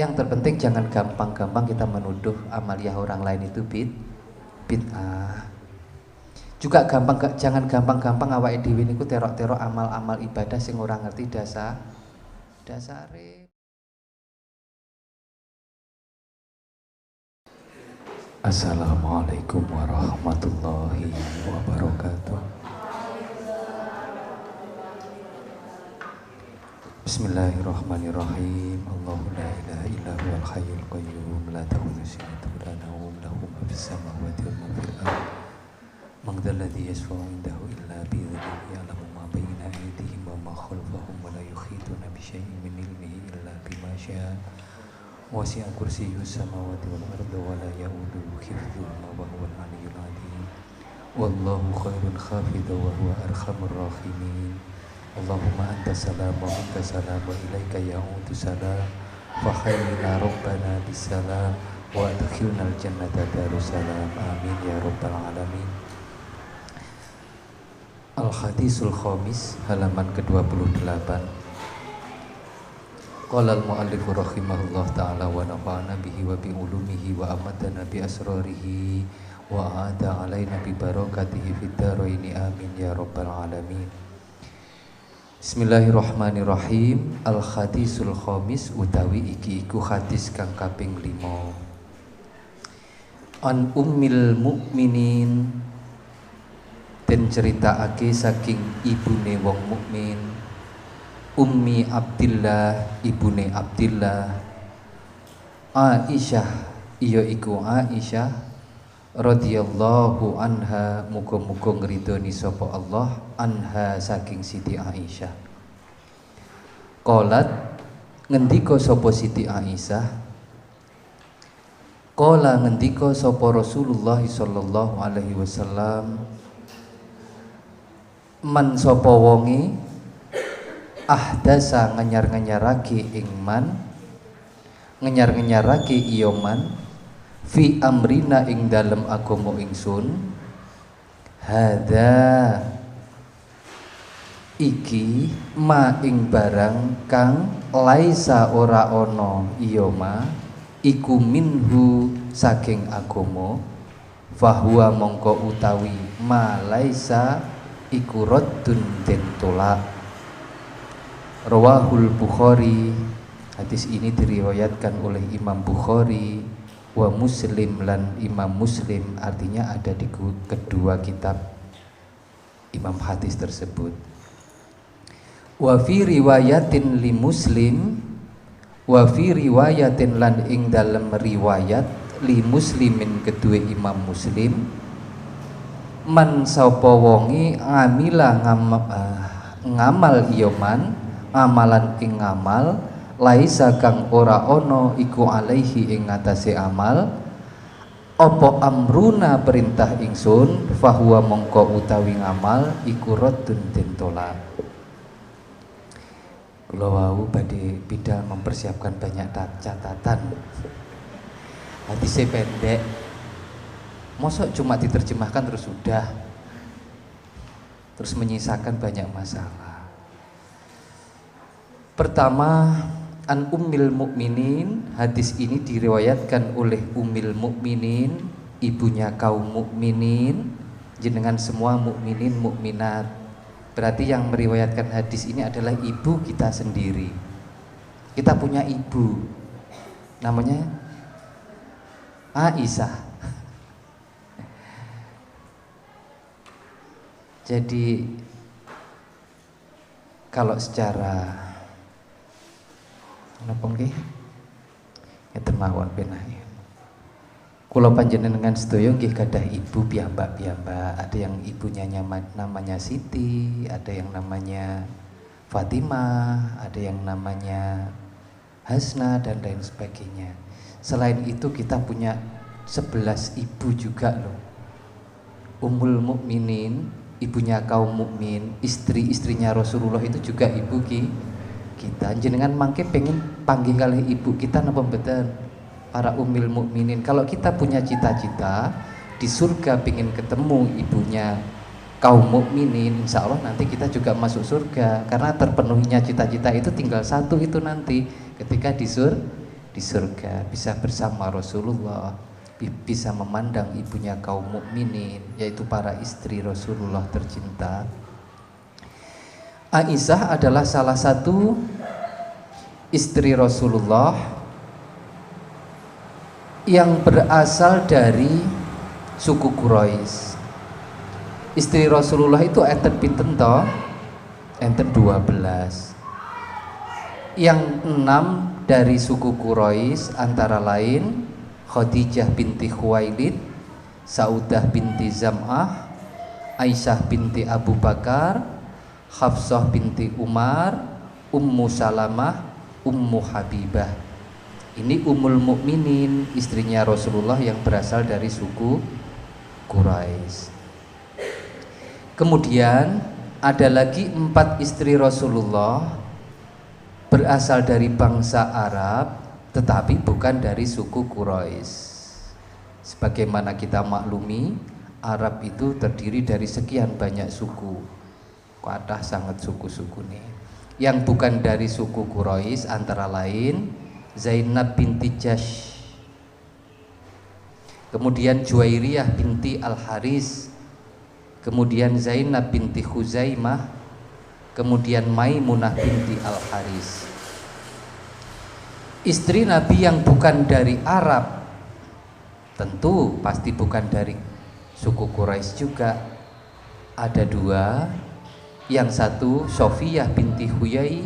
Yang terpenting jangan gampang-gampang kita menuduh amaliyah orang lain itu bid'ah. Juga jangan gampang-gampang awake dhewe niku terok-terok amal-amal ibadah sing ora ngerti dasare. Assalamualaikum warahmatullahi wabarakatuh. Bismillahirrahmanirrahim. Allahu la ilaha illa huwal hayyul qayyum la ta'khudhuhu sinatun wa la nawm lahu ma fis samawati wa ma fil ardh. Man dzal ladzi yashfa'u 'indahu illa bi idhnihi ya'lamu ma bayna aydihim wa ma khalfahum wa la yuhituna bi syai'in min ilmihi illa bima syaa. Wasi'a kursiyyus samawati wal arda wa la ya'uduhu hifdhuhuma wa huwal 'aliyyul 'azim. Wallahu khairul hafidha wa huwa arhamur rahimin. Allahumma anta salam wa minka salam wa ilaika ya'udu salam fa hayyina rabbana bisalam wa adkhilna al-jannata darussalam amin ya rabbal alamin. Al-Hadisul Khamis halaman ke-28. Qala al-mu'allif rahimahullah ta'ala wa nafa'ana bihi wa bi ulumihi wa amadana bi asrarihi wa a'ada alaina bi barakatihi fid dharaini amin ya rabbal alamin. Bismillahirrahmanirrahim. Al-Hadisul Khamis utawi iki iku hadis kang kaping 5. An ummil mukminin, den ceritakake saking ibune wong mukmin, Ummi Abdillah, ibune Abdillah, Aisyah, iya iku Aisyah radhiyallahu anha, muga-muga ngridoni sapa Allah, anha saking Siti Aisyah. Qalat, ngendika sapa Siti Aisyah, qala ngendika sapa Rasulullah sallallahu alaihi wasallam, man sapa wonge ahdasa ngenyar-ngenyarake ing man, ngenyar-ngenyarake iya man, fi amrina ing dalem agama ingsun, hadza iki ma ing barang kang laisa ora ana iya ma iku minhu saking agama, fahuwa mongko utawi ma laisa iku raddun den tolak. Rawahul Bukhari, hadis ini diriwayatkan oleh Imam Bukhari, wa Muslim lan Imam Muslim, artinya ada di kedua kitab Imam hadis tersebut. Wa fi riwayatin li Muslim, wa fi riwayatin lan ing dalam riwayat li Muslimin kedua Imam Muslim, man sapa wonge ngamila ngamal iya man, amalan ing ngamal laisa kang ora ono iku alaihi ing ngatasé amal apa amruna perintah ingsun, fahuwa mongko utawi ngamal iku raddun den tolak. Kula wau badhe bidal mempersiapkan banyak catatan. Hadisnya pendek, mosok cuma diterjemahkan terus sudah, terus menyisakan banyak masalah. Pertama, an ummil mukminin, hadis ini diriwayatkan oleh ummil mukminin, ibunya kaum mukminin, jenengan semua mukminin mukminat. Berarti yang meriwayatkan hadis ini adalah ibu kita sendiri. Kita punya ibu, namanya Aisyah. Jadi kalau secara napa nggih? Ngeten mawon penahe. Kula panjenengan sedaya nggih gadah ibu piyambak-piyambak. Ada yang ibunya namanya Siti, ada yang namanya Fatimah, ada yang namanya Hasna dan lain sebagainya. Selain itu kita punya 11 ibu juga loh. Ummul Mukminin, ibunya kaum mukmin, istri-istrinya Rasulullah itu juga ibu kita. Jenengan mangke pengen panggil kali ibu kita napa mboten? Para ummil mukminin, kalau kita punya cita-cita di surga pengen ketemu ibunya kaum mukminin, insya Allah nanti kita juga masuk surga, karena terpenuhinya cita-cita itu tinggal satu itu nanti ketika di surga, bisa bersama Rasulullah, bisa memandang ibunya kaum mukminin, yaitu para istri Rasulullah tercinta. Aisyah adalah salah satu istri Rasulullah yang berasal dari suku Quraisy. Istri Rasulullah itu enten pinten toh? Enten 12. Yang 6 dari suku Quraisy antara lain Khadijah binti Khuwailid, Saudah binti Zam'ah, Aisyah binti Abu Bakar, Hafsah binti Umar, Ummu Salamah, Ummu Habibah. Ini Ummul Mukminin, istrinya Rasulullah yang berasal dari suku Quraisy. Kemudian ada lagi 4 istri Rasulullah berasal dari bangsa Arab tetapi bukan dari suku Quraisy. Sebagaimana kita maklumi, Arab itu terdiri dari sekian banyak suku. Kathah sangat suku-suku nih. Yang bukan dari suku Quraisy antara lain Zainab binti Jahsh, kemudian Juwairiyah binti Al-Haris, kemudian Zainab binti Khuzaimah, kemudian Maimunah binti Al-Haris. Istri Nabi yang bukan dari Arab tentu pasti bukan dari suku Quraisy juga. Ada 2, yang satu Sofiyah binti Huyai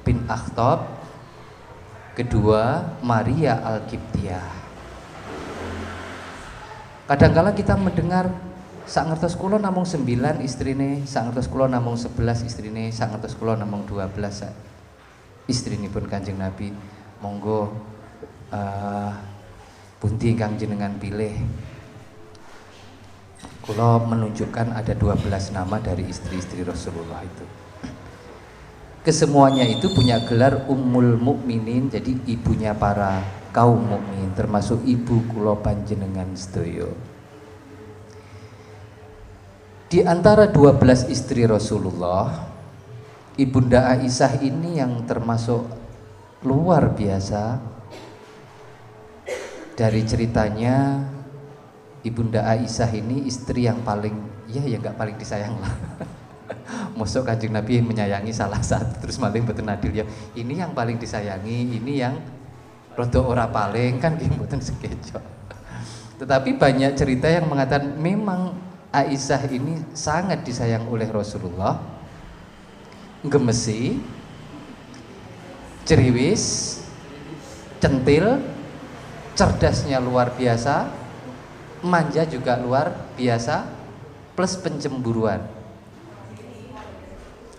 bin Akhtab, kedua Maria Al-Qibtiyah. Kadangkala kita mendengar sak ngertos kula namung 9 istrine, sak ngertos kula namung 11 istrine, sak ngertos kula namung 12 istrinipun Kanjeng Nabi. Monggo pundi ingkang jenengan pilih. Kula menunjukkan ada 12 nama dari istri-istri Rasulullah itu. Kesemuanya itu punya gelar Ummul Mukminin, jadi ibunya para kaum mukmin, termasuk ibu kula panjenengan sedaya. Di antara 12 istri Rasulullah, Ibunda Aisyah ini yang termasuk luar biasa. Dari ceritanya, Ibunda Aisyah ini istri yang paling, ya nggak paling disayang lah. Mosok Kanjeng Nabi menyayangi salah satu terus maling mboten adil ya. Ini yang paling disayangi, ini yang rada ora paling, kan nggih mboten sekejo. Tetapi banyak cerita yang mengatakan memang Aisyah ini sangat disayang oleh Rasulullah. Gemesi, ceriwis, centil, cerdasnya luar biasa, manja juga luar biasa, plus pencemburuan.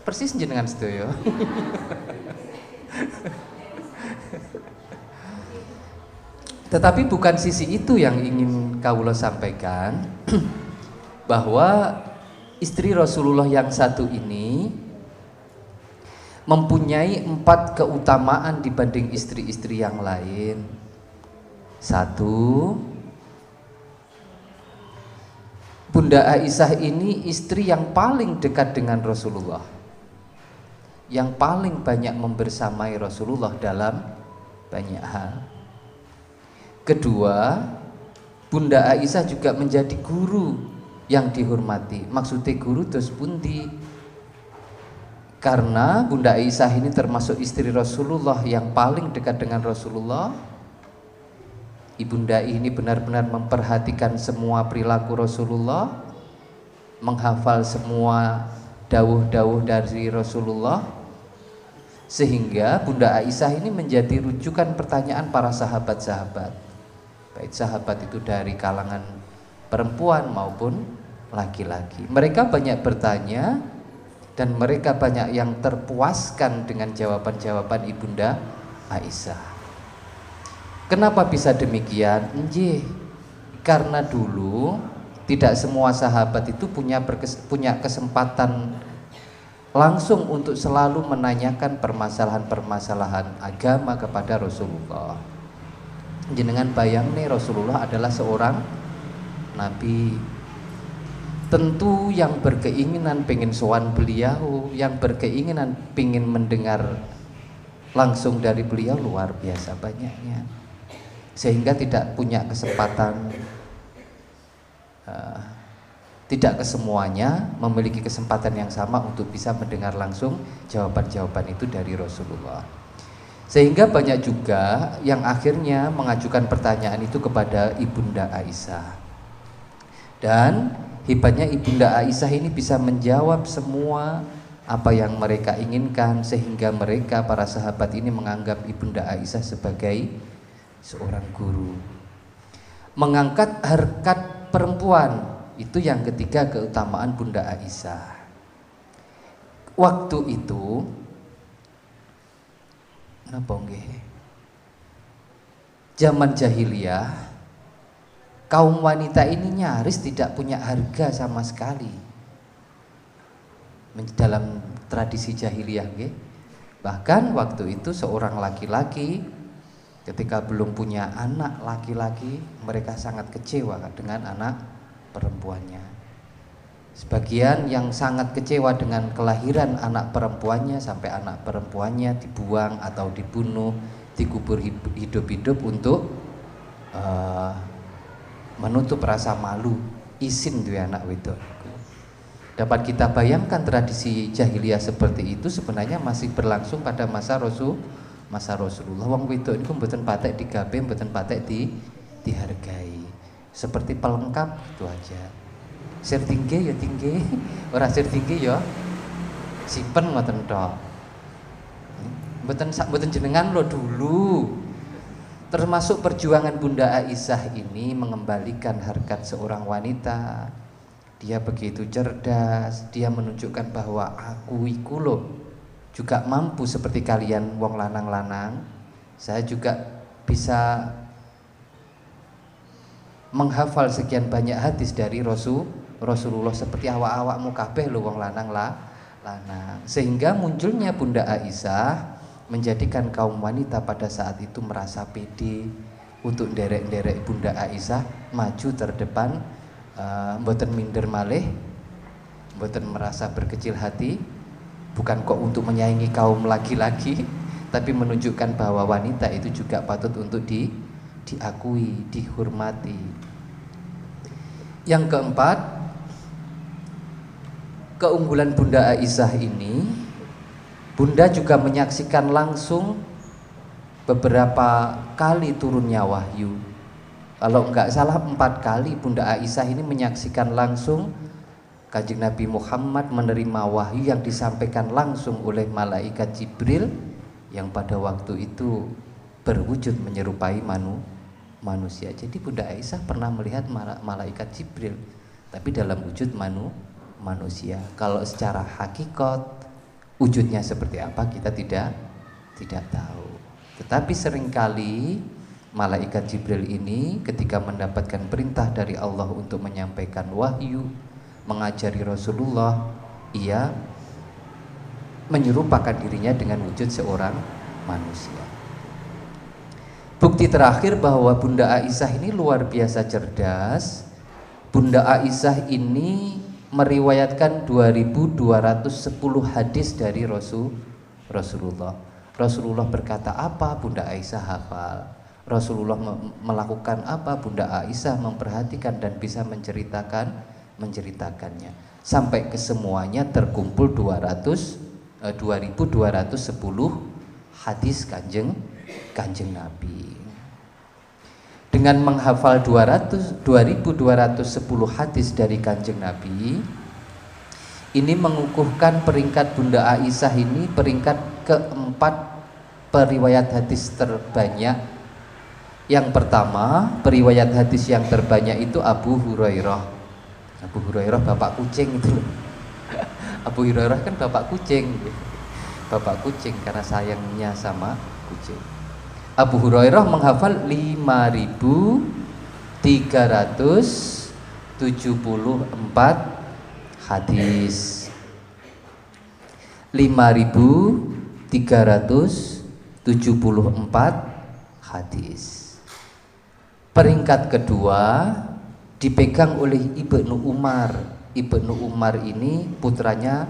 Persis jenengan sedaya. Tetapi bukan sisi itu yang ingin kawula sampaikan, bahwa istri Rasulullah yang satu ini mempunyai 4 keutamaan dibanding istri-istri yang lain. 1, Bunda Aisyah ini istri yang paling dekat dengan Rasulullah, yang paling banyak membersamai Rasulullah dalam banyak hal. Kedua, Bunda Aisyah juga menjadi guru yang dihormati. Maksudnya guru terus pundi? Karena Bunda Aisyah ini termasuk istri Rasulullah yang paling dekat dengan Rasulullah. Ibunda ini benar-benar memperhatikan semua perilaku Rasulullah, menghafal semua dawuh-dawuh dari Rasulullah, sehingga Bunda Aisyah ini menjadi rujukan pertanyaan para sahabat-sahabat, baik sahabat itu dari kalangan perempuan maupun laki-laki. Mereka banyak bertanya dan mereka banyak yang terpuaskan dengan jawaban-jawaban Ibunda Aisyah. Kenapa bisa demikian? Nggih, karena dulu tidak semua sahabat itu punya kesempatan langsung untuk selalu menanyakan permasalahan-permasalahan agama kepada Rasulullah. Jenengan bayang nih, Rasulullah adalah seorang Nabi. Tentu yang berkeinginan pengen sowan beliau, yang berkeinginan pengen mendengar langsung dari beliau luar biasa banyaknya, sehingga tidak punya kesempatan, tidak kesemuanya memiliki kesempatan yang sama untuk bisa mendengar langsung jawaban-jawaban itu dari Rasulullah. Sehingga banyak juga yang akhirnya mengajukan pertanyaan itu kepada Ibunda Aisyah. Dan hebatnya Ibunda Aisyah ini bisa menjawab semua apa yang mereka inginkan, sehingga mereka para sahabat ini menganggap Ibunda Aisyah sebagai seorang guru. Mengangkat harkat perempuan, itu yang ketiga keutamaan Bunda Aisyah. Waktu itu napa nggih? Zaman jahiliyah, kaum wanita ini nyaris tidak punya harga sama sekali. Dalam tradisi jahiliyah nggih. Bahkan waktu itu seorang laki-laki ketika belum punya anak laki-laki, mereka sangat kecewa dengan anak perempuannya. Sebagian yang sangat kecewa dengan kelahiran anak perempuannya, sampai anak perempuannya dibuang atau dibunuh, dikubur hidup-hidup untuk menutup rasa malu isin duwe anak wedok. Dapat kita bayangkan tradisi jahiliyah seperti itu sebenarnya masih berlangsung pada masa Rasulullah. Wong wedok niku mboten patek digawe, mboten patek dihargai. Seperti pelengkap itu aja. Sir tinggi ya tinggi, ora sir tinggi ya simpen ngoten tok. Mboten jenengan lo dulu. Termasuk perjuangan Bunda Aisyah ini mengembalikan harkat seorang wanita. Dia begitu cerdas, dia menunjukkan bahwa aku iku loh juga mampu seperti kalian wong lanang-lanang. Saya juga bisa menghafal sekian banyak hadis dari Rasulullah seperti awak-awakmu kabeh lho wong lanang lanang. Sehingga munculnya Bunda Aisyah menjadikan kaum wanita pada saat itu merasa pede untuk nderek-nderek Bunda Aisyah maju terdepan, mboten minder malih, mboten merasa berkecil hati, bukan kok untuk menyaingi kaum laki-laki, tapi menunjukkan bahwa wanita itu juga patut untuk diakui, dihormati. Yang keempat, keunggulan Bunda Aisyah ini, Bunda juga menyaksikan langsung beberapa kali turunnya wahyu. Kalau enggak salah 4 kali Bunda Aisyah ini menyaksikan langsung Kanjeng Nabi Muhammad menerima wahyu yang disampaikan langsung oleh malaikat Jibril yang pada waktu itu berwujud menyerupai manusia. Jadi Bunda Aisyah pernah melihat malaikat Jibril, tapi dalam wujud manusia. Kalau secara hakikat wujudnya seperti apa kita tidak tahu. Tetapi seringkali malaikat Jibril ini ketika mendapatkan perintah dari Allah untuk menyampaikan wahyu, mengajari Rasulullah, ia menyerupakan dirinya dengan wujud seorang manusia. Bukti terakhir bahwa Bunda Aisyah ini luar biasa cerdas. Bunda Aisyah ini meriwayatkan 2210 hadis dari Rasulullah. Rasulullah berkata apa, Bunda Aisyah hafal. Rasulullah melakukan apa, Bunda Aisyah memperhatikan dan bisa menceritakannya. Sampai kesemuanya terkumpul 2210 hadis Kanjeng Nabi. Dengan menghafal 2210 hadis dari Kanjeng Nabi, ini mengukuhkan peringkat Bunda Aisyah ini peringkat keempat periwayat hadis terbanyak. Yang pertama, periwayat hadis yang terbanyak itu Abu Hurairah. Abu Hurairah bapak kucing itu. Abu Hurairah kan bapak kucing. Bapak kucing karena sayangnya sama kucing. Abu Hurairah menghafal 5.374 hadis. 5.374 hadis. Peringkat kedua dipegang oleh Ibnu Umar. Ibnu Umar ini putranya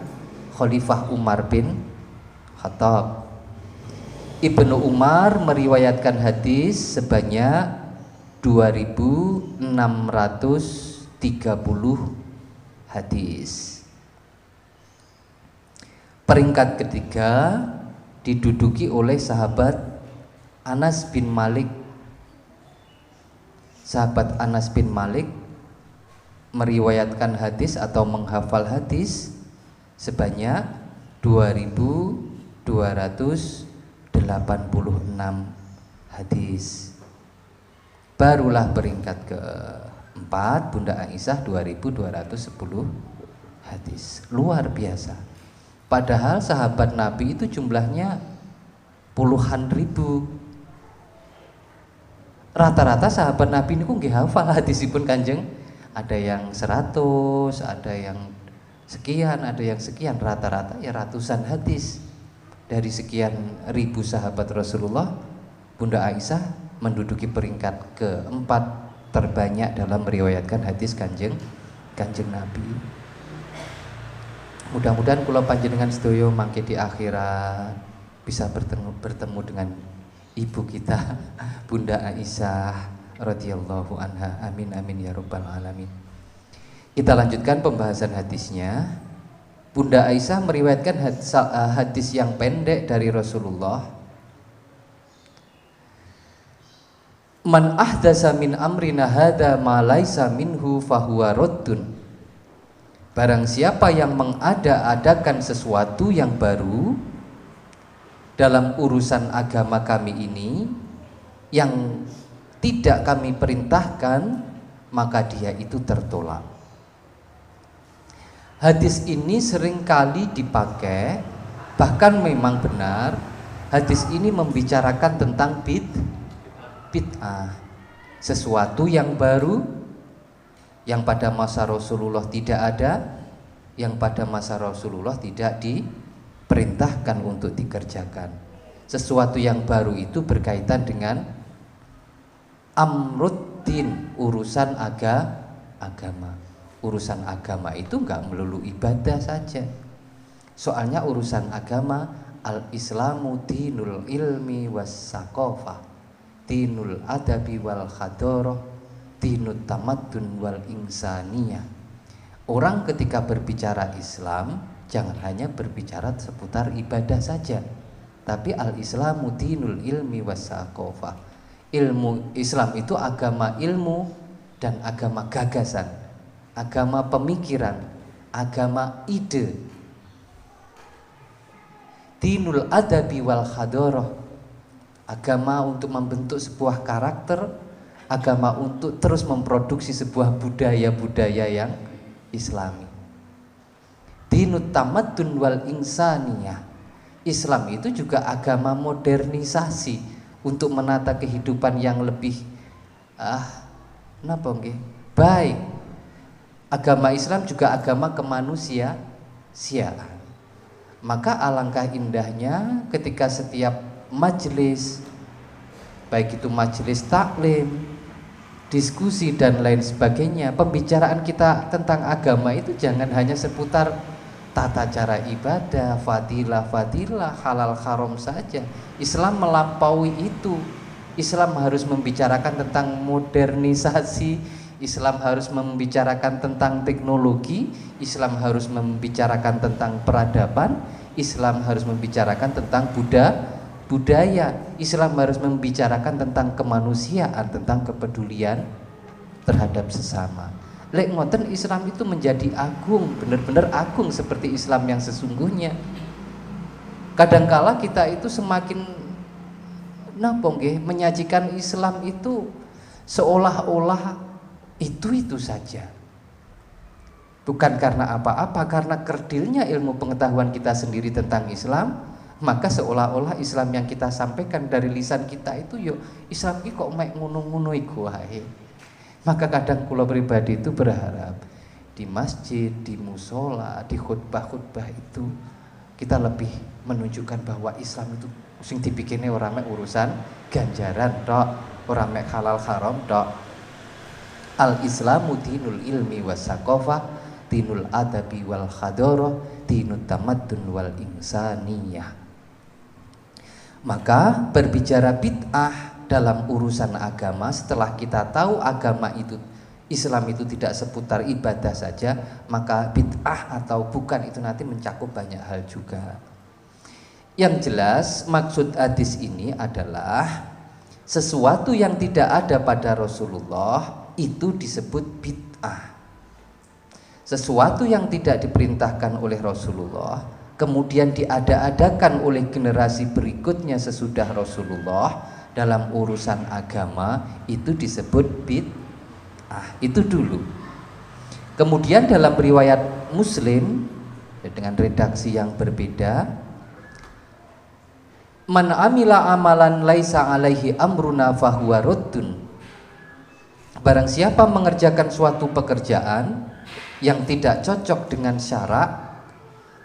Khalifah Umar bin Khattab. Ibnu Umar meriwayatkan hadis sebanyak 2630 hadis. Peringkat ketiga diduduki oleh sahabat Anas bin Malik. Sahabat Anas bin Malik meriwayatkan hadis atau menghafal hadis sebanyak 2286 hadis. Barulah peringkat keempat Bunda Aisyah 2210 hadis. Luar biasa. Padahal sahabat Nabi itu jumlahnya puluhan ribu. Rata-rata sahabat Nabi ini nggih hafal hadisipun Kanjeng. Ada yang 100, ada yang sekian, ada yang sekian. Rata-rata ya ratusan hadis. Dari sekian ribu sahabat Rasulullah, Bunda Aisyah menduduki peringkat keempat terbanyak dalam meriwayatkan hadis Kanjeng Nabi. Mudah-mudahan kula panjenengan sedaya mangke di akhirat bisa bertemu dengan ibu kita Bunda Aisyah radhiyallahu anha. Amin amin ya rabbal alamin. Kita lanjutkan pembahasan hadisnya. Bunda Aisyah meriwayatkan hadis yang pendek dari Rasulullah. Man ahdasa min amrina hadza ma laisa minhu fahuwa raddun. Barang siapa yang mengada-adakan sesuatu yang baru dalam urusan agama kami ini yang tidak kami perintahkan, maka dia itu tertolak. Hadis ini seringkali dipakai, bahkan memang benar. Hadis ini membicarakan tentang bid'ah, sesuatu yang baru yang pada masa Rasulullah tidak ada, yang pada masa Rasulullah tidak diperintahkan untuk dikerjakan. Sesuatu yang baru itu berkaitan dengan amruddin, urusan agama. Urusan agama itu enggak melulu ibadah saja. Soalnya urusan agama, al-islamu dinul ilmi was saqafah, dinul adabi wal hadarah, dinut tamaddun wal insaniyah. Orang ketika berbicara Islam jangan hanya berbicara seputar ibadah saja, tapi al-islamu dinul ilmi was saqafah. Ilmu Islam itu agama ilmu dan agama gagasan, agama pemikiran, agama ide. Dinul adabi wal hadarah, agama untuk membentuk sebuah karakter, agama untuk terus memproduksi sebuah budaya-budaya yang Islami. Dinut tamaddun wal insaniyah. Islam itu juga agama modernisasi untuk menata kehidupan yang lebih baik. Agama Islam juga agama kemanusiaan. Maka alangkah indahnya ketika setiap majelis, baik itu majelis taklim, diskusi dan lain sebagainya, pembicaraan kita tentang agama itu jangan hanya seputar tata cara ibadah, fadilah, halal haram saja. Islam melampaui itu. Islam harus membicarakan tentang modernisasi, Islam harus membicarakan tentang teknologi, Islam harus membicarakan tentang peradaban, Islam harus membicarakan tentang budaya, Islam harus membicarakan tentang kemanusiaan, tentang kepedulian terhadap sesama. Lek ngoten Islam itu menjadi agung, benar-benar agung seperti Islam yang sesungguhnya. Kadangkala kita itu semakin menyajikan Islam itu seolah-olah itu saja. Bukan karena apa-apa, karena kerdilnya ilmu pengetahuan kita sendiri tentang Islam, maka seolah-olah Islam yang kita sampaikan dari lisan kita itu yo Islam iki kok mek ngono-ngono iku wae. Maka kadang kula pribadi itu berharap di masjid, di musola, di khutbah-khutbah itu kita lebih menunjukkan bahwa Islam itu sing dipikirne ora mek urusan ganjaran tok, ora mek halal haram tok. Al-Islamu dinul ilmi was saqafah, dinul adabi wal hadarah, dinut tamaddun wal insaniyah. Maka berbicara bid'ah dalam urusan agama, setelah kita tahu agama itu, Islam itu tidak seputar ibadah saja, maka bid'ah atau bukan itu nanti mencakup banyak hal juga. Yang jelas maksud hadis ini adalah sesuatu yang tidak ada pada Rasulullah itu disebut bid'ah. Sesuatu yang tidak diperintahkan oleh Rasulullah kemudian diada-adakan oleh generasi berikutnya sesudah Rasulullah dalam urusan agama itu disebut bid'ah. Itu dulu. Kemudian dalam riwayat Muslim dengan redaksi yang berbeda, man amila amalan laisa alaihi amruna fahuwa raddun. Barang siapa mengerjakan suatu pekerjaan yang tidak cocok dengan syarak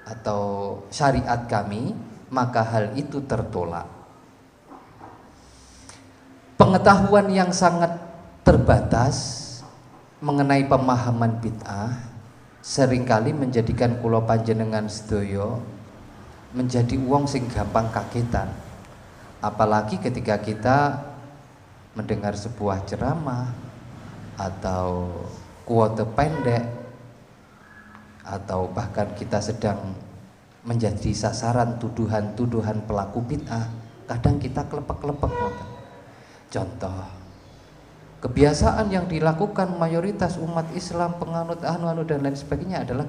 atau syariat kami, maka hal itu tertolak. Pengetahuan yang sangat terbatas mengenai pemahaman bid'ah seringkali menjadikan kula panjenengan sedaya menjadi wong sing gampang kagetan. Apalagi ketika kita mendengar sebuah ceramah atau kuote pendek, atau bahkan kita sedang menjadi sasaran tuduhan-tuduhan pelaku bid'ah, kadang kita klepek-klepek. Contoh, kebiasaan yang dilakukan mayoritas umat Islam, penganut anu dan lain sebagainya adalah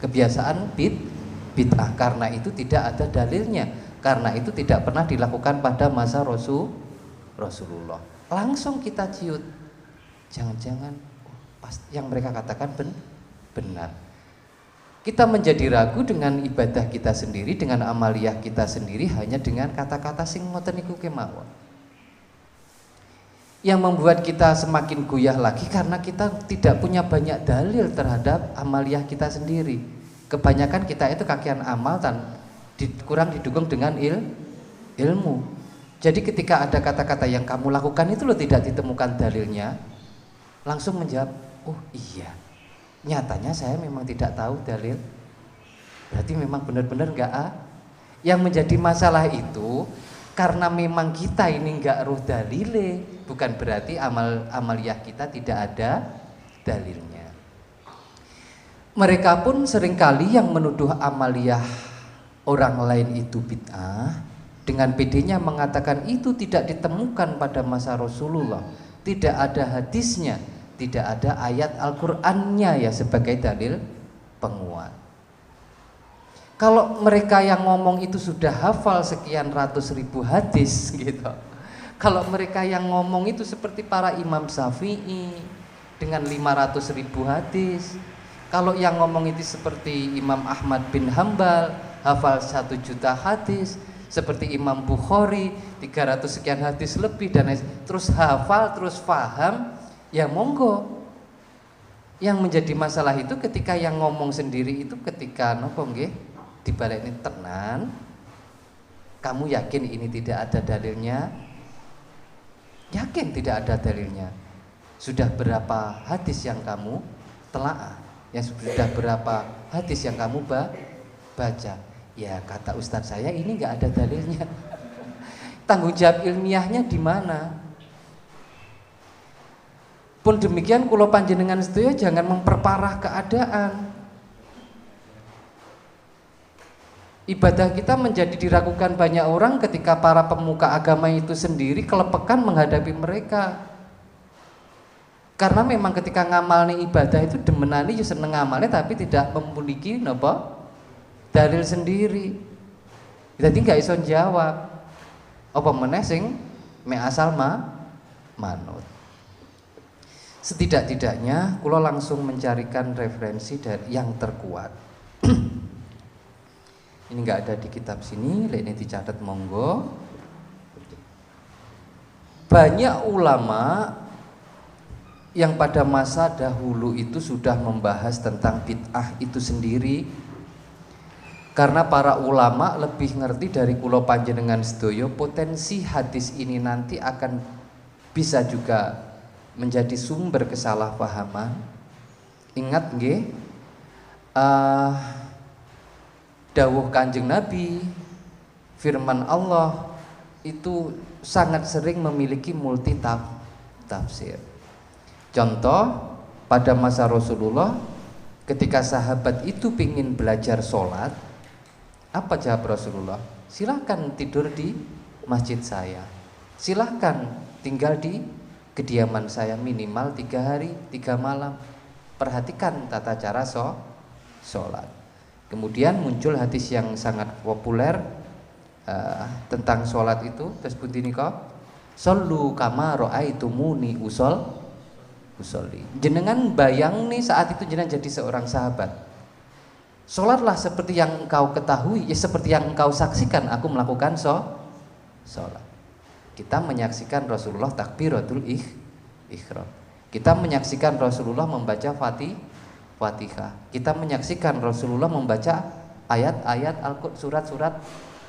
kebiasaan bid'ah. Karena itu tidak ada dalilnya, karena itu tidak pernah dilakukan pada masa Rasulullah. Langsung kita ciut, jangan-jangan pas yang mereka katakan benar. Kita menjadi ragu dengan ibadah kita sendiri, dengan amaliyah kita sendiri, hanya dengan kata-kata sing ngoten niku kemawon. Yang membuat kita semakin goyah lagi karena kita tidak punya banyak dalil terhadap amaliyah kita sendiri. Kebanyakan kita itu kakian amal kurang didukung dengan ilmu. Jadi ketika ada kata-kata yang kamu lakukan itu lo tidak ditemukan dalilnya, langsung menjawab, oh iya, nyatanya saya memang tidak tahu dalil. Berarti memang benar-benar enggak Yang menjadi masalah itu karena memang kita ini enggak roh dalile, bukan berarti amaliyah kita tidak ada dalilnya. Mereka pun seringkali yang menuduh amaliyah orang lain itu bid'ah dengan pedenya mengatakan itu tidak ditemukan pada masa Rasulullah, tidak ada hadisnya, tidak ada ayat Al-Qur'annya ya sebagai dalil penguat. Kalau mereka yang ngomong itu sudah hafal sekian ratus ribu hadis gitu, kalau mereka yang ngomong itu seperti para Imam Syafi'i dengan 500 ribu hadis, kalau yang ngomong itu seperti Imam Ahmad bin Hambal hafal 1 juta hadis, seperti Imam Bukhari 300 sekian hadis lebih dan terus hafal terus paham, ya monggo. Yang menjadi masalah itu ketika yang ngomong sendiri itu ketika nopo nggih dibalik ini tenan, kamu yakin ini tidak ada dalilnya? Yakin tidak ada dalilnya. Sudah berapa hadis yang kamu telaah? Yang sudah berapa hadis yang kamu baca? Ya kata ustadz saya ini nggak ada dalilnya. Tanggung jawab ilmiahnya di mana? Pun demikian kula panjenengan sedaya jangan memperparah keadaan. Ibadah kita menjadi diragukan banyak orang ketika para pemuka agama itu sendiri kelepekan menghadapi mereka. Karena memang ketika ngamalnya ibadah itu demenani ya seneng ngamalnya tapi tidak memiliki napa dalil sendiri. Jadi nggak iso jawab. Apa meneh sing me asal manut. Setidak-tidaknya kula langsung mencarikan referensi dari yang terkuat. Ini nggak ada di kitab sini, ini dicatat monggo. Banyak ulama yang pada masa dahulu itu sudah membahas tentang bid'ah itu sendiri. Karena para ulama lebih ngerti dari kula panjenengan sedaya, potensi hadis ini nanti akan bisa juga menjadi sumber kesalahpahaman. Ingat nggih, dawuh Kanjeng Nabi firman Allah itu sangat sering memiliki multi tafsir. Contoh, pada masa Rasulullah ketika sahabat itu ingin belajar sholat, apa jawab Rasulullah? Silahkan tidur di masjid saya, silahkan tinggal di kediaman saya minimal 3 hari 3 malam. Perhatikan tata cara sholat. Kemudian muncul hadis yang sangat populer tentang sholat itu, terus bunti nika, sallu kama ra'aitumuni usolli. Jenengan bayang nih saat itu jenengan jadi seorang sahabat, sholatlah seperti yang engkau ketahui, ya seperti yang engkau saksikan aku melakukan sholat. Kita menyaksikan Rasulullah takbiratul ihram, kita menyaksikan Rasulullah membaca Fatihah, kita menyaksikan Rasulullah membaca ayat-ayat surat-surat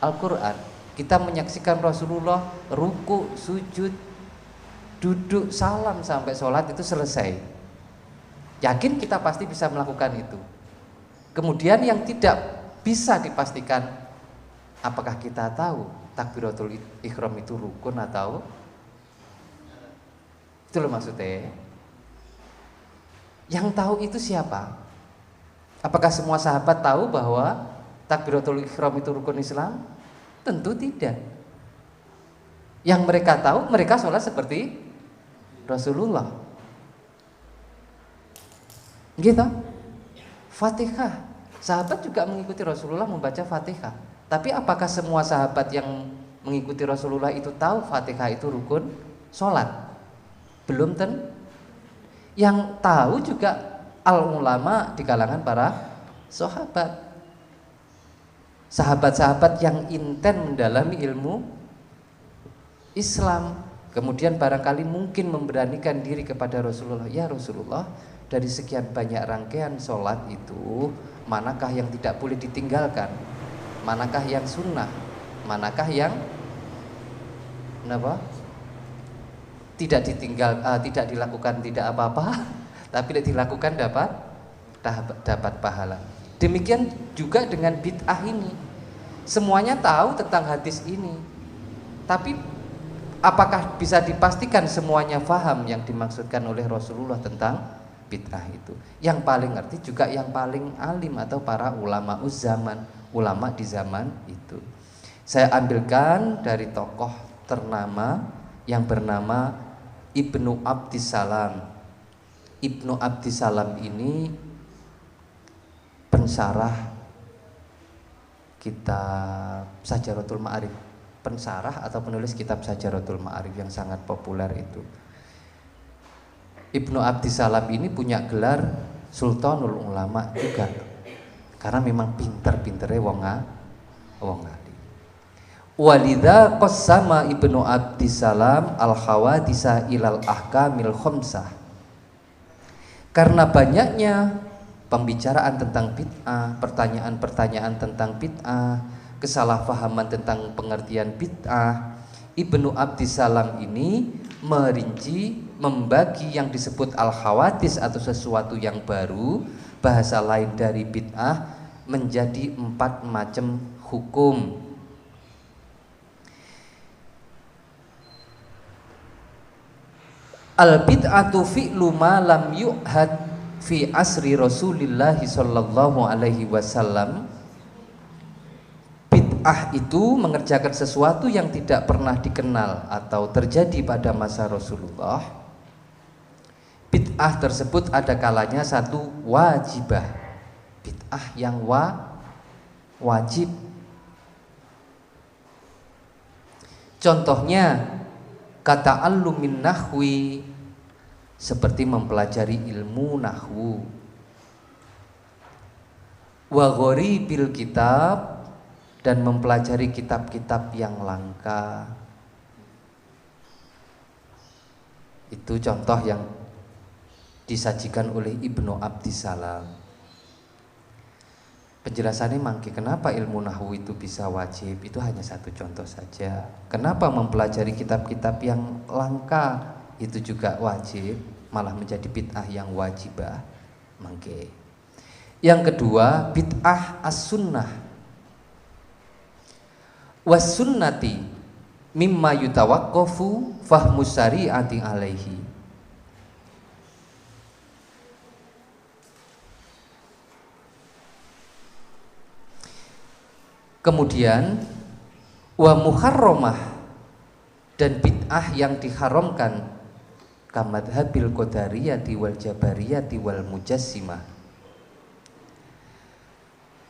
Al-Quran, kita menyaksikan Rasulullah ruku, sujud, duduk, salam sampai sholat itu selesai. Yakin kita pasti bisa melakukan itu. Kemudian yang tidak bisa dipastikan, apakah kita tahu takbiratul ihram itu rukun atau itu loh maksudnya. Yang tahu itu siapa? Apakah semua sahabat tahu bahwa takbiratul ihram itu rukun Islam? Tentu tidak. Yang mereka tahu, mereka sholat seperti Rasulullah. Gitu. Fatihah, sahabat juga mengikuti Rasulullah membaca Fatihah. Tapi apakah semua sahabat yang mengikuti Rasulullah itu tahu Fatihah itu rukun sholat? Belum tentu. Yang tahu juga al-ulama di kalangan para sahabat. Sahabat-sahabat yang inten mendalami ilmu Islam, kemudian barangkali mungkin memberanikan diri kepada Rasulullah, ya Rasulullah, dari sekian banyak rangkaian sholat itu, manakah yang tidak boleh ditinggalkan, manakah yang sunnah, manakah yang tidak dilakukan tidak apa-apa, tapi dilakukan dapat pahala. Demikian juga dengan bid'ah ini. Semuanya tahu tentang hadis ini, tapi apakah bisa dipastikan semuanya faham yang dimaksudkan oleh Rasulullah tentang bid'ah itu? Yang paling ngerti juga yang paling alim atau para ulama zaman, ulama di zaman itu. Saya ambilkan dari tokoh ternama yang bernama Ibnu Abdissalam. Ibnu Abdissalam ini pensarah kitab Sajaratul Ma'arif, pensarah atau penulis kitab Sajaratul Ma'arif yang sangat populer itu. Ibnu Abdissalam ini punya gelar Sultanul Ulama juga, karena memang pinter-pintere wong ali. Walidha qassama Ibnu Abdissalam al-khawadisa ilal ahkamil khamsah. Karena banyaknya pembicaraan tentang bid'ah, pertanyaan-pertanyaan tentang bid'ah, kesalahpahaman tentang pengertian bid'ah, Ibnu Abdissalam ini merinci, membagi yang disebut al-khawadis atau sesuatu yang baru, bahasa lain dari bid'ah, menjadi 4 macam hukum. Al-bid'atu fi'lu ma lam yu'had fi asri Rasulillah sallallahu alaihi wasallam. Bid'ah itu mengerjakan sesuatu yang tidak pernah dikenal atau terjadi pada masa Rasulullah. Bid'ah tersebut ada kalanya satu wajibah, bid'ah yang wajib. Contohnya kata allumin nahwi, seperti mempelajari ilmu nahwu. Wa ghoribil kitab, dan mempelajari kitab-kitab yang langka. Itu contoh yang disajikan oleh Ibnu Abdissalam. Penjelasannya mangke kenapa ilmu nahwu itu bisa wajib, itu hanya satu contoh saja. Kenapa mempelajari kitab-kitab yang langka itu juga wajib, malah menjadi bid'ah yang wajibah mangke. Yang kedua, bid'ah as-sunnah. Was sunnati mimma yutawaqqafu fahmus syari'ati alaihi. Kemudian wa muharramah, dan bid'ah yang diharamkan kamadhabil qadariyati wal jabariyati wal mujassimah.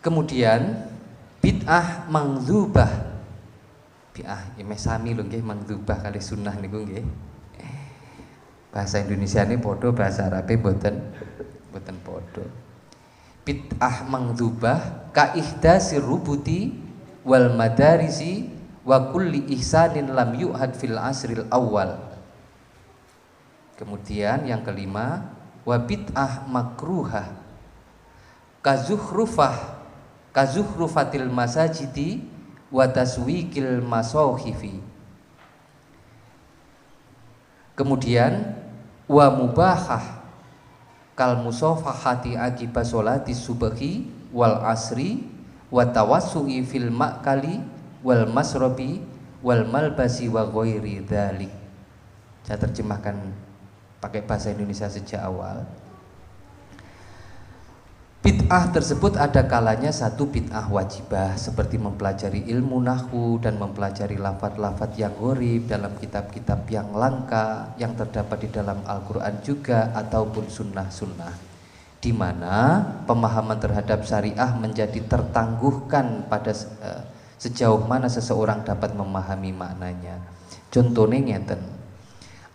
Kemudian bid'ah mangdzubah, bid'ah ya sami lho nggih, mangdzubah kali sunnah niku nggih. Bahasa Indonesia ini podo, bahasa Arabe boten podo. Bid'ah mangdzubah ka ihdasir rubuti wal madarisi wa kulli ihsanin lam yu'had fil asril awal. Kemudian yang kelima, wa bid'ah makruhah kazuhrufatil masajidi wa taswikil masohifi. Kemudian wa mubahah kal musafahati akiba sholati subhi wal asri wa tawassu'i fil ma'kali wal masrobi wal malbasi wa ghairi dzalik. Saya terjemahkan pakai bahasa Indonesia sejak awal. Bid'ah tersebut ada kalanya satu bid'ah wajibah seperti mempelajari ilmu nahwu dan mempelajari lafadz-lafadz yang gharib dalam kitab-kitab yang langka yang terdapat di dalam Al-Quran juga, ataupun sunnah-sunnah, di mana pemahaman terhadap syariah menjadi tertangguhkan pada sejauh mana seseorang dapat memahami maknanya. Contohnya ngeten,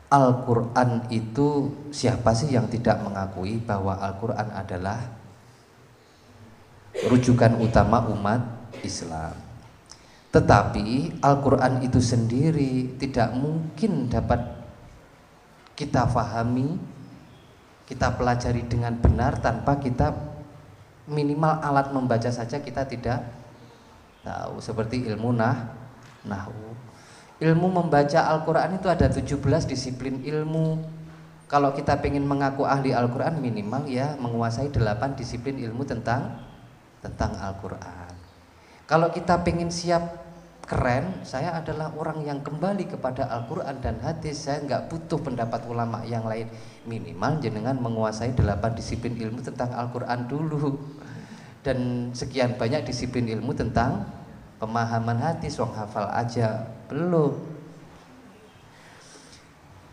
Al-Quran itu, siapa sih yang tidak mengakui bahwa Al-Quran adalah rujukan utama umat Islam? Tetapi Al-Quran itu sendiri tidak mungkin dapat kita fahami, kita pelajari dengan benar tanpa kita minimal alat membaca saja kita tidak tahu. Seperti ilmu nahwu. Ilmu membaca Al-Quran itu ada 17 disiplin ilmu. Kalau kita pengen mengaku ahli Al-Quran, minimal ya menguasai 8 disiplin ilmu tentang Al-Quran. Kalau kita pengen siap keren, saya adalah orang yang kembali kepada Al-Quran dan hadis, saya nggak butuh pendapat ulama yang lain. Minimal jenengan menguasai 8 disiplin ilmu tentang Al-Quran dulu, dan sekian banyak disiplin ilmu tentang pemahaman hadis, wong hafal aja belum.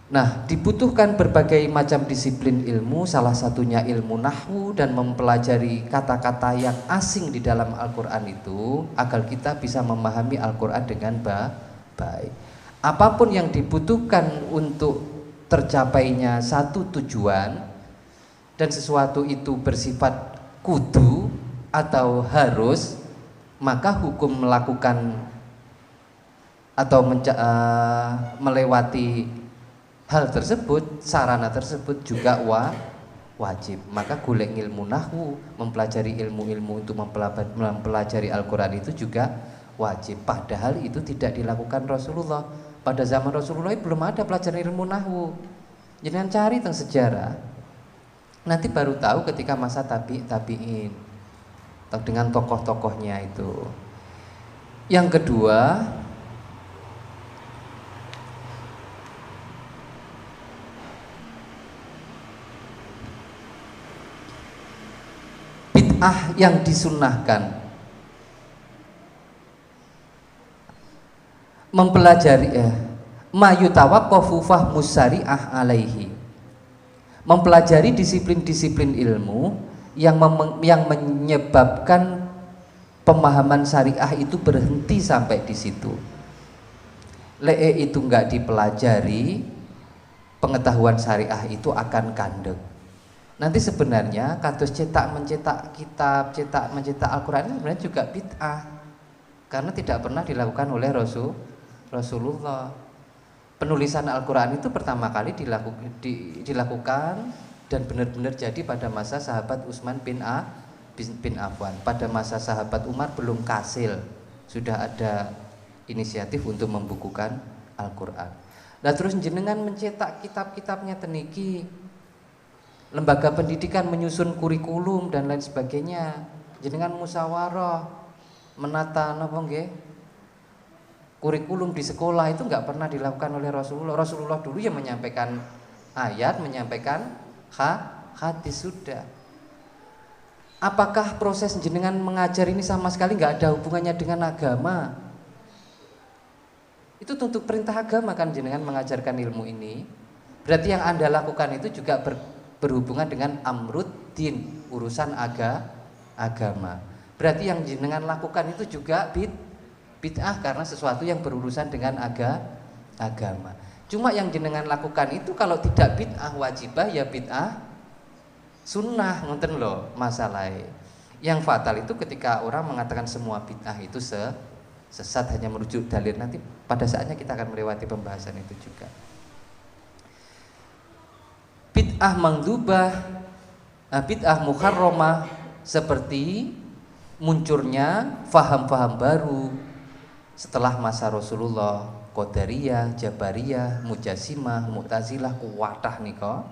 Nah, dibutuhkan berbagai macam disiplin ilmu, salah satunya ilmu nahwu, dan mempelajari kata-kata yang asing di dalam Al-Quran itu agar kita bisa memahami Al-Quran dengan baik. Apapun yang dibutuhkan untuk tercapainya satu tujuan dan sesuatu itu bersifat kudu atau harus, maka hukum melakukan atau melewati hal tersebut, sarana tersebut juga wajib. Maka golek ilmu nahwu, mempelajari ilmu-ilmu untuk mempelajari Al-Quran itu juga wajib. Padahal itu tidak dilakukan Rasulullah. Pada zaman Rasulullah belum ada pelajaran ilmu nahwu. Jangan cari tentang sejarah, nanti baru tahu ketika masa tabi'in atau dengan tokoh-tokohnya itu. Yang kedua, bid'ah yang disunnahkan, mempelajari mayutawaqqafu fahmus syari'ah alaihi, mempelajari disiplin-disiplin ilmu yang menyebabkan pemahaman syariah itu berhenti sampai di situ. Itu enggak dipelajari, pengetahuan syariah itu akan kandek. Nanti sebenarnya kados mencetak kitab, mencetak Al-Quran itu sebenarnya juga bid'ah, karena tidak pernah dilakukan oleh Rasulullah. Penulisan Al-Quran itu pertama kali dilakukan dan benar-benar jadi pada masa sahabat Utsman bin Affan. Pada masa sahabat Umar belum kasil, sudah ada inisiatif untuk membukukan Al-Quran. Nah terus jenengan mencetak kitab-kitabnya teniki, lembaga pendidikan menyusun kurikulum dan lain sebagainya, jenengan musyawarah menata napa nggih kurikulum di sekolah itu nggak pernah dilakukan oleh Rasulullah. Rasulullah dulu yang menyampaikan ayat, menyampaikan hadis sudah. Apakah proses jenengan mengajar ini sama sekali nggak ada hubungannya dengan agama? Itu untuk perintah agama kan jenengan mengajarkan ilmu ini. Berarti yang Anda lakukan itu juga berhubungan dengan amruddin, urusan agama. Berarti yang jenengan lakukan itu juga bid'ah karena sesuatu yang berurusan dengan agama. Cuma yang jenengan lakukan itu kalau tidak bid'ah wajibah ya bid'ah sunnah, ngoten loh masalahnya. Yang fatal itu ketika orang mengatakan semua bid'ah itu sesat hanya merujuk dalil. Nanti pada saatnya kita akan melewati pembahasan itu juga. Bid'ah mandubah, bid'ah muharramah seperti munculnya faham-faham baru setelah masa Rasulullah, Qadariyah, Jabariyah, Mujassimah, Mu'tazilah, kuwatah nika.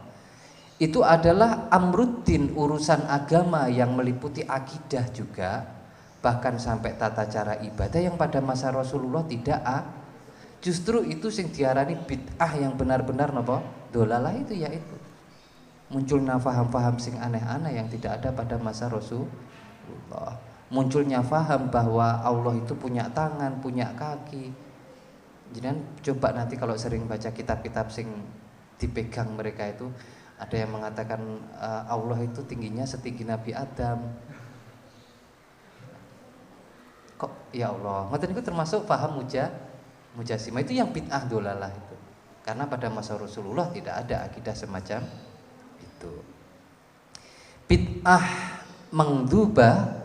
Itu adalah amruddin, urusan agama yang meliputi akidah juga, bahkan sampai tata cara ibadah yang pada masa Rasulullah tidak justru itu sing diarani bid'ah yang benar-benar napa? Dolalah itu yaitu munculnya faham-faham sing aneh-aneh yang tidak ada pada masa Rasulullah. Munculnya faham bahwa Allah itu punya tangan, punya kaki. Jangan coba nanti kalau sering baca kitab-kitab sing dipegang mereka itu, ada yang mengatakan Allah itu tingginya setinggi Nabi Adam. Kok ya Allah, ngoten itu termasuk paham Mujassimah itu yang bid'ah dolalah itu. Karena pada masa Rasulullah tidak ada akidah semacam itu. Bid'ah mangdubah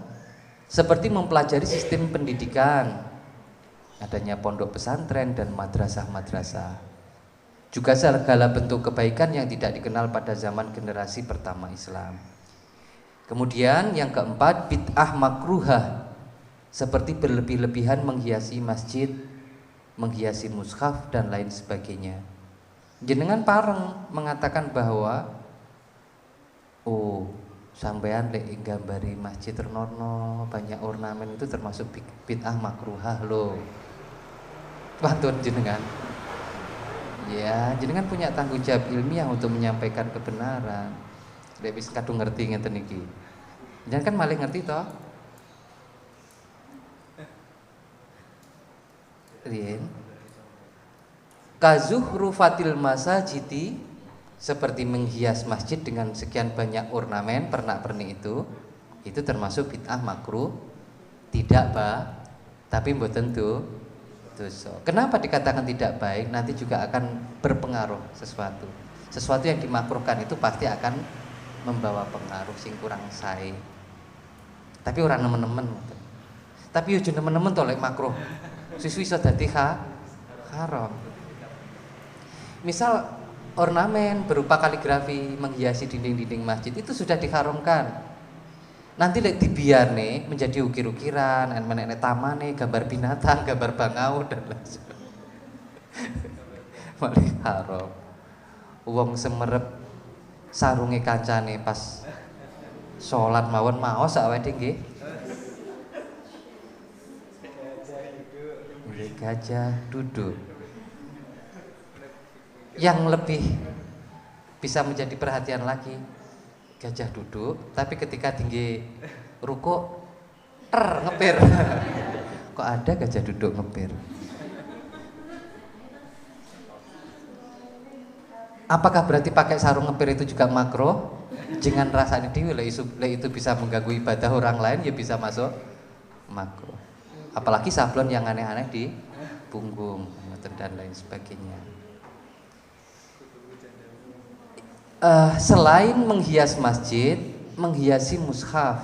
seperti mempelajari sistem pendidikan, adanya pondok pesantren dan madrasah-madrasah. Juga segala bentuk kebaikan yang tidak dikenal pada zaman generasi pertama Islam. Kemudian yang keempat, bid'ah makruhah seperti berlebih-lebihan menghiasi masjid, menghiasi mushaf dan lain sebagainya. Jenengan pareng mengatakan bahwa sampean lek gambari masjid ternono banyak ornamen itu termasuk bid'ah makruhah loh. Pantun jenengan. Ya, jenengan punya tanggung jawab ilmiah untuk menyampaikan kebenaran. Lek wis kadung ngerti ngeten iki. Jenengan kan malih ngerti toh? Rien. Kazuhrufatil masajidi, seperti menghias masjid dengan sekian banyak ornamen pernak-pernik itu termasuk bid'ah makruh, tidak tapi mboten dosa. Kenapa dikatakan tidak baik? Nanti juga akan berpengaruh sesuatu yang dimakruhkan itu pasti akan membawa pengaruh sing kurang sae. Tapi orang nemen-nemen. Tapi yo nemen-nemen to lek makruh. Siswi iso dadi haram. Misal ornamen berupa kaligrafi menghiasi dinding-dinding masjid itu sudah diharamkan. Nanti lek dibiarne menjadi ukir-ukiran, menek tamane, gambar binatang, gambar bangau dan lain sebagainya. Malih haram. Wong semerep sarunge kancane pas salat mawon maos awake nggih. Gajah duduk. Yang lebih bisa menjadi perhatian lagi, gajah duduk tapi ketika tinggi ruko ngepir. Kok ada gajah duduk ngepir? Apakah berarti pakai sarung ngepir itu juga makruh? Jangan rasanya dewi itu bisa mengganggu ibadah orang lain, ya bisa masuk makruh. Apalagi sablon yang aneh-aneh di punggung dan lain sebagainya. Selain menghias masjid, menghiasi mushaf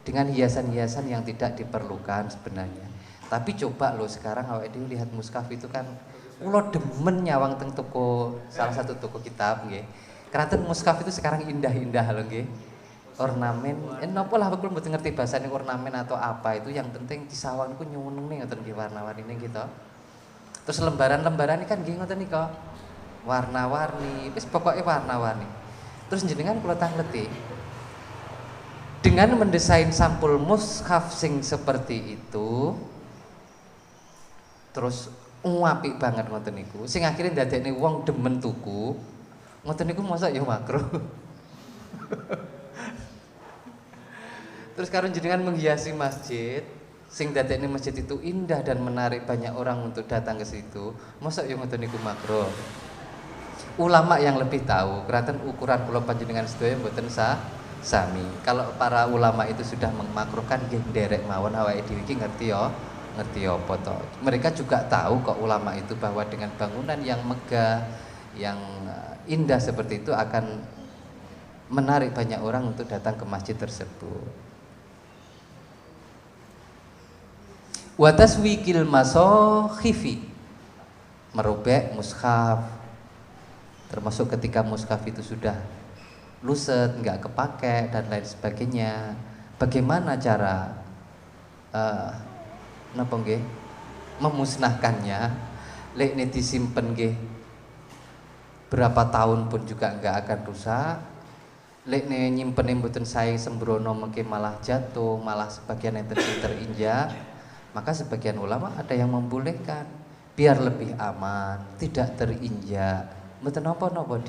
dengan hiasan-hiasan yang tidak diperlukan sebenarnya. Tapi coba lo sekarang awake dhewe lihat mushaf itu kan kula demen nyawang teng toko, salah satu toko kitab nggih. Kraton mushaf itu sekarang indah-indah lho nggih. Ornamen, napa lah kula mboten ngerti bahasane ornamen atau apa itu, yang penting disawang niku nyuwuneng ngoten nggih warna-warnine gitu. Terus lembaran-lembaran ini kan nggih ngoten nika. Warna-warni, wis pokoknya warna-warni. Terus jenengan kula tangleti dengan mendesain sampul mushaf sing seperti itu, terus apik banget ngoten niku. Sing akhire ndadekne wong demen tuku. Ngoten niku mosok ya makruh. Terus karo jenengan menghiasi masjid, sing dadekne masjid itu indah dan menarik banyak orang untuk datang ke situ, mosok ya ngoten niku makruh. Ulama yang lebih tahu, keratan ukuran kula panjenengan sedaya mboten sami. Kalau para ulama itu sudah memakruhkan nggih nderek mawon awake dhewe iki ngerti apa to. Mereka juga tahu kok ulama itu bahwa dengan bangunan yang megah, yang indah seperti itu akan menarik banyak orang untuk datang ke masjid tersebut. Wa taswikil masakhifi, merobek mushaf. Termasuk ketika mushaf itu sudah luset, nggak kepake dan lain sebagainya. Bagaimana cara napa nggih memusnahkannya? Lek ini disimpen nggih berapa tahun pun juga nggak akan rusak. Lek ini nyimpen mboten sae sembrono mungkin malah jatuh, malah sebagian enten terinjak. Maka sebagian ulama ada yang membolehkan biar lebih aman, tidak terinjak. Mboten napa-napa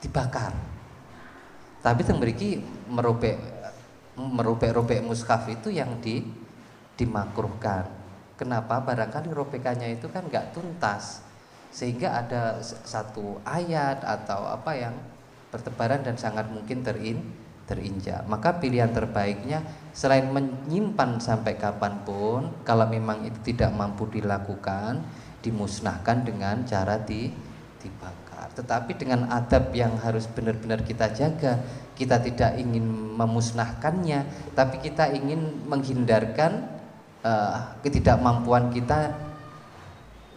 dibakar. Tapi teng mriki merobek mushaf itu yang dimakruhkan. Kenapa? Barangkali robekannya itu kan nggak tuntas, sehingga ada satu ayat atau apa yang bertebaran dan sangat mungkin terinjak. Maka pilihan terbaiknya selain menyimpan sampai kapanpun, kalau memang itu tidak mampu dilakukan, dimusnahkan dengan cara dibakar. Tetapi dengan adab yang harus benar-benar kita jaga. Kita tidak ingin memusnahkannya, tapi kita ingin menghindarkan ketidakmampuan kita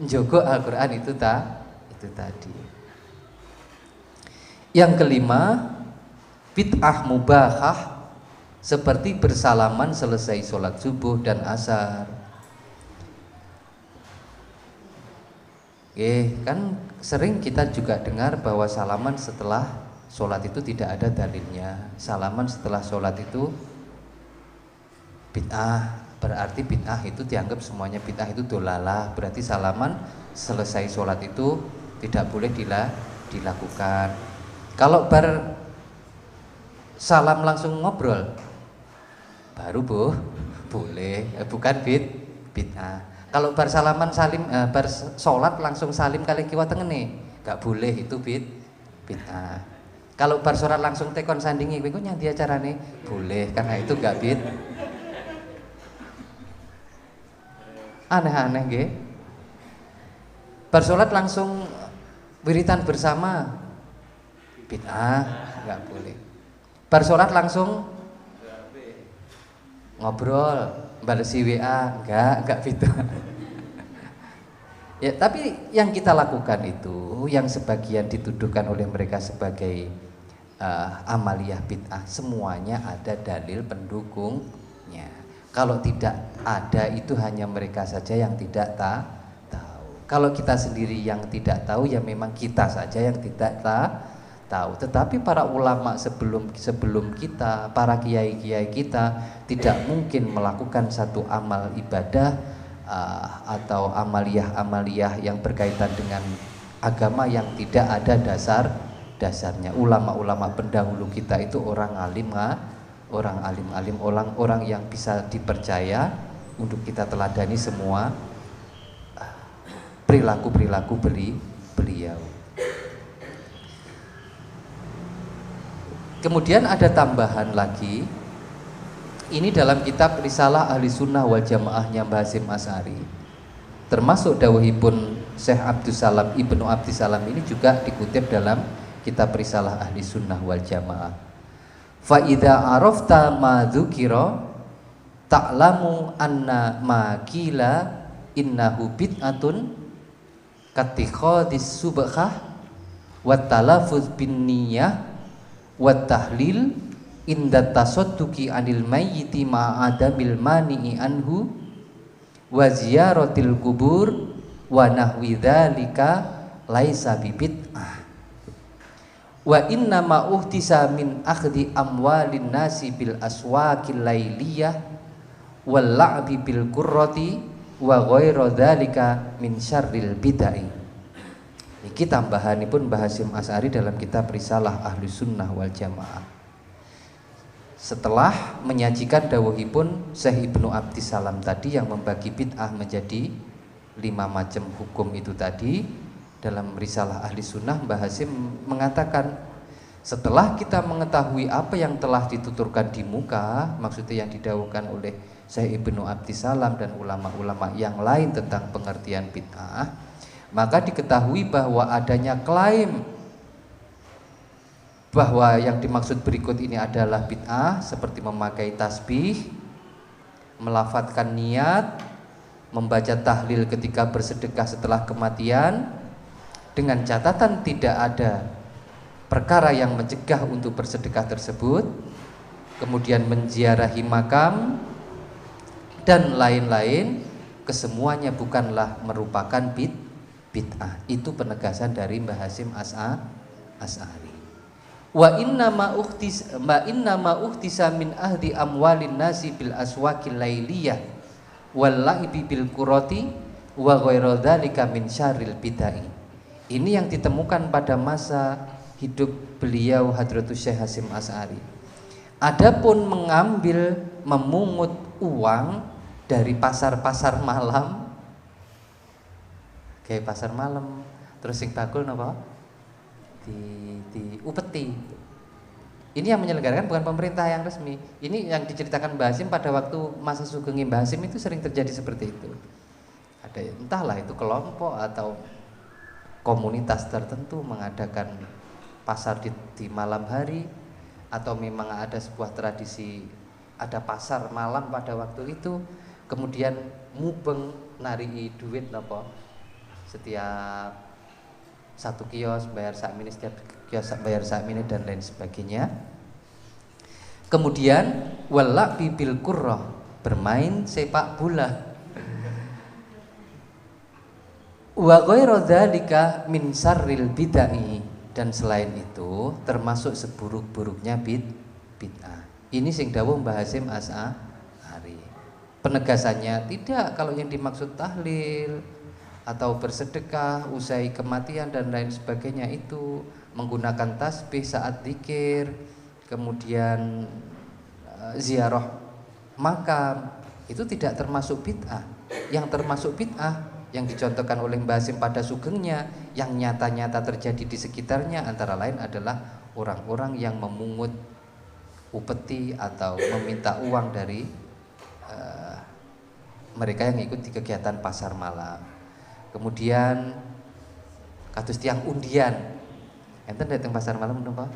njogo Al-Quran itu tadi. Yang kelima, bid'ah mubahah seperti bersalaman selesai sholat subuh dan asar. Kan sering kita juga dengar bahwa salaman setelah sholat itu tidak ada dalilnya. Salaman setelah sholat itu bid'ah, berarti bid'ah itu dianggap semuanya bid'ah itu dolalah. Berarti salaman selesai sholat itu tidak boleh dilakukan. Kalau salam langsung ngobrol baru boleh, bukan bid'ah. Kalau bar salaman bar sholat langsung salim kali kiwa tengene gak boleh, itu bid'ah. Kalau bar sholat langsung tekon sandingi kowe nyanti acarane boleh, karena itu gak aneh-aneh nggih. Bar sholat langsung wiritan bersama bid'ah, gak boleh. Bar sholat langsung ngobrol, balesi WA, enggak bid'ah. Ya, tapi yang kita lakukan itu, yang sebagian dituduhkan oleh mereka sebagai amaliyah bid'ah, semuanya ada dalil pendukungnya. Kalau tidak ada, itu hanya mereka saja yang tidak tahu. Kalau kita sendiri yang tidak tahu, ya memang kita saja yang tidak tahu. Tetapi para ulama sebelum kita, para kiai-kiai kita tidak mungkin melakukan satu amal ibadah atau amaliyah yang berkaitan dengan agama yang tidak ada dasarnya. Ulama-ulama pendahulu kita itu orang alim, orang yang bisa dipercaya untuk kita teladani semua perilaku beliau. Kemudian ada tambahan lagi. Ini dalam kitab Risalah Ahli Sunnah wal Jamaahnya Mbah Hasyim Asy'ari. Termasuk dawuhipun Syekh Abdussalam Ibnu Abdissalam ini juga dikutip dalam kitab Risalah Ahli Sunnah wal Jamaah. Fa idza arafta ma dzukira ta'lamu anna ma qila innahu bid'atun katikhadis subhah wa talafuz bin niyyah wa tahlil inda tasadduqi anil mayyiti ma'adamil mani'i anhu wa ziyaratil kubur wa nahwi dzalika laisa bid'ah wa inna ma uhtisa min akhdhi amwalin nasi bil aswaqil lailiyah wal la'bi bil qurrati wa ghairu dzalika min syarril bid'ah. Iki tambahanipun Mbah Hasyim Asy'ari dalam kitab Risalah Ahlus Sunnah wal Jamaah. Setelah menyajikan dawuhipun Syekh Ibnu Abdissalam tadi yang membagi bid'ah menjadi 5 macam hukum itu tadi, dalam Risalah Ahli Sunnah Mbah Hasyim mengatakan, setelah kita mengetahui apa yang telah dituturkan di muka, maksudnya yang didawuhkan oleh Syekh Ibnu Abdissalam dan ulama-ulama yang lain tentang pengertian bid'ah, maka diketahui bahwa adanya klaim bahwa yang dimaksud berikut ini adalah bid'ah, seperti memakai tasbih, melafadzkan niat, membaca tahlil ketika bersedekah setelah kematian, dengan catatan tidak ada perkara yang mencegah untuk bersedekah tersebut, kemudian menziarahi makam dan lain-lain, kesemuanya bukanlah merupakan bid'ah. Itu penegasan dari Mbah Hasyim Asy'ari. Wa inna ma uhtisa min ahdi amwalin nasi bil aswaqil lailiyah wal laibi bil qurati wa ghairu dzalika min syarril bid'ah. Ini yang ditemukan pada masa hidup beliau Hadratus Syekh Hasyim Asy'ari. Adapun mengambil memungut uang dari pasar-pasar malam, kayak pasar malam, terus sing bakul napa? Di upeti. Ini yang menyelenggarakan bukan pemerintah yang resmi. Ini yang diceritakan Mbah Hasyim pada waktu masa sugeng Mbah Hasyim itu sering terjadi seperti itu. Ada entahlah itu kelompok atau komunitas tertentu mengadakan pasar di malam hari, atau memang ada sebuah tradisi ada pasar malam pada waktu itu, kemudian mubeng narii duit napa setiap satu kios bayar sakmene, setiap kios bayar sakmene dan lain sebagainya. Kemudian wala bil qurrah, bermain sepak bola. Wa ghairu dzalika min syarril bid'ah, dan selain itu termasuk seburuk-buruknya bid'ah. Ini sing dawuh Mbah Hasyim Asy'ari. Penegasannya tidak, kalau yang dimaksud tahlil atau bersedekah usai kematian dan lain sebagainya itu menggunakan tasbih saat zikir, kemudian ziarah makam, itu tidak termasuk bid'ah. Yang termasuk bid'ah yang dicontohkan oleh Mbah Hasyim pada sugengnya, yang nyata-nyata terjadi di sekitarnya, antara lain adalah orang-orang yang memungut upeti atau meminta uang dari mereka yang ikut di kegiatan pasar malam. Kemudian kados tiang undian, enten datang pasar malam napa?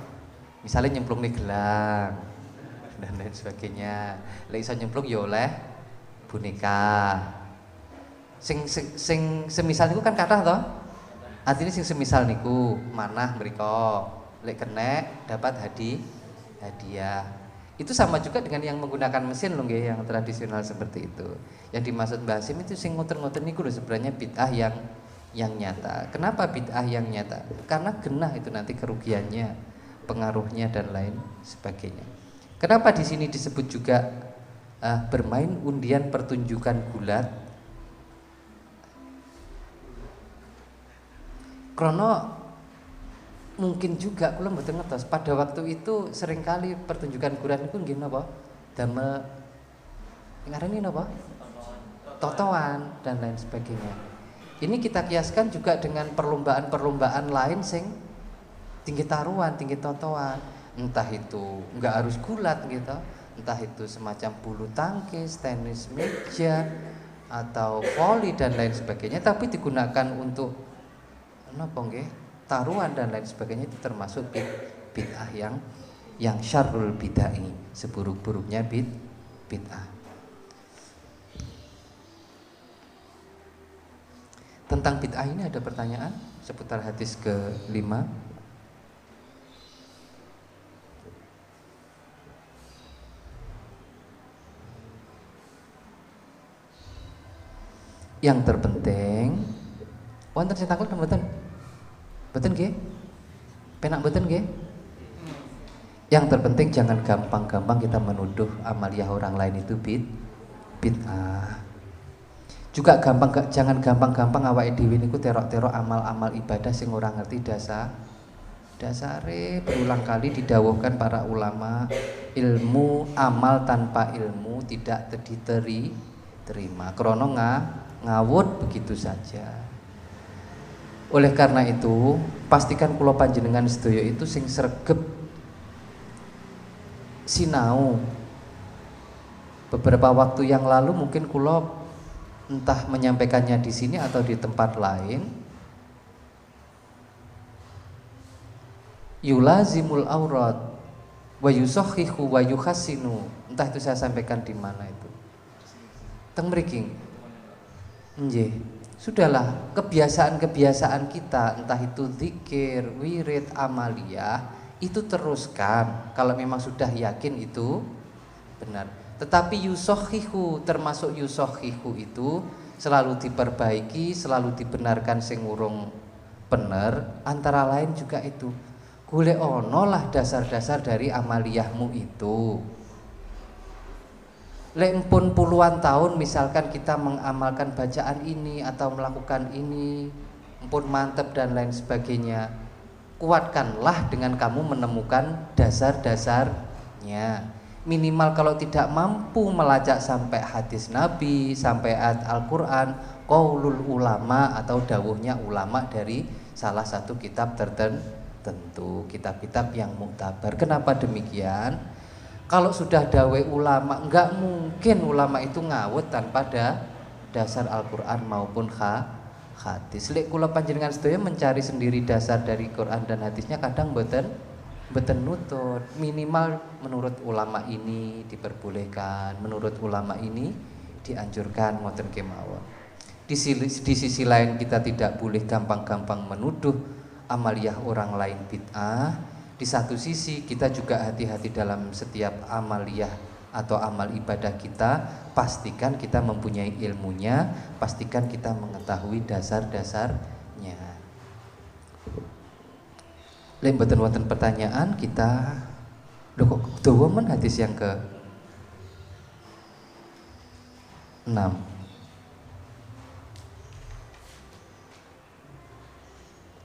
Misalnya nyemplung nih gelang dan lain sebagainya. Lek iso nyemplung ya oleh boneka. Sing semisal niku kan kathah to? Artinya sing semisal niku manah mriko, lek kenek dapat hadiah. Itu sama juga dengan yang menggunakan mesin lho nggih, yang tradisional seperti itu. Yang dimaksud Mbah Hasyim itu sing ngoten-ngoten niku lho sebenarnya bid'ah yang nyata. Kenapa bid'ah yang nyata? Karena genah itu nanti kerugiannya, pengaruhnya dan lain sebagainya. Kenapa di sini disebut juga bermain undian pertunjukan gulat? Krono mungkin juga kula mboten ngertos pada waktu itu seringkali pertunjukan gulat niku nggih napa? Damel ngarani napa? Totoan dan lain sebagainya. Ini kita kiaskan juga dengan perlombaan-perlombaan lain sing tinggi taruhan, tinggi totoan. Entah itu enggak harus gulat gitu, entah itu semacam bulu tangkis, tenis meja atau voli dan lain sebagainya, tapi digunakan untuk napa nggih? Taruhan dan lain sebagainya, itu termasuk bid'ah yang syarrul bid'ah, seburuk-buruknya bid'ah. Tentang bid'ah ini ada pertanyaan seputar hadis ke-5. Yang terpenting wonten sing takut mboten? Mboten nggih? Penak mboten nggih? Yang terpenting jangan gampang-gampang kita menuduh amaliyah orang lain itu bid'ah. Juga jangan gampang-gampang awake dhewe niku terok-terok amal-amal ibadah sing ora ngerti dasare. Berulang kali didhawuhkan para ulama, ilmu amal tanpa ilmu tidak diterima. Krana ngawut begitu saja. Oleh karena itu, pastikan kula panjenengan sedaya itu sing sregep sinau. Beberapa waktu yang lalu mungkin kula entah menyampaikannya di sini atau di tempat lain, yulazimul aurat wa yusakhihu wa yuhassinu. Entah itu saya sampaikan di mana itu. Teng mriki. Nggih. Sudahlah, kebiasaan-kebiasaan kita, entah itu zikir, wirid, amaliyah, itu teruskan kalau memang sudah yakin itu benar. Tetapi yusakhihu, termasuk yusakhihu itu selalu diperbaiki, selalu dibenarkan sing urung bener, antara lain juga itu golek ono lah dasar-dasar dari amaliyahmu itu. Lek pun puluhan tahun misalkan kita mengamalkan bacaan ini atau melakukan ini, pun mantep dan lain sebagainya, kuatkanlah dengan kamu menemukan dasar-dasarnya. Minimal kalau tidak mampu melacak sampai hadis Nabi, sampai ayat Al-Quran, qaulul ulama atau dawuhnya ulama dari salah satu kitab tertentu, kitab-kitab yang muktabar. Kenapa demikian? Kalau sudah dawe ulama, enggak mungkin ulama itu ngawut tanpa dasar Al-Quran maupun hadis. Lek kula panjenengan sedaya mencari sendiri dasar dari Quran dan hadisnya kadang mboten nutut. Minimal menurut ulama ini diperbolehkan, menurut ulama ini dianjurkan, ngoten kemawon. Di sisi lain kita tidak boleh gampang-gampang menuduh amaliyah orang lain bid'ah. Di satu sisi kita juga hati-hati dalam setiap amaliyah atau amal ibadah kita. Pastikan kita mempunyai ilmunya, pastikan kita mengetahui dasar-dasarnya. Lek mboten wonten pertanyaan, kita lho kok dawa men hadis yang ke 6.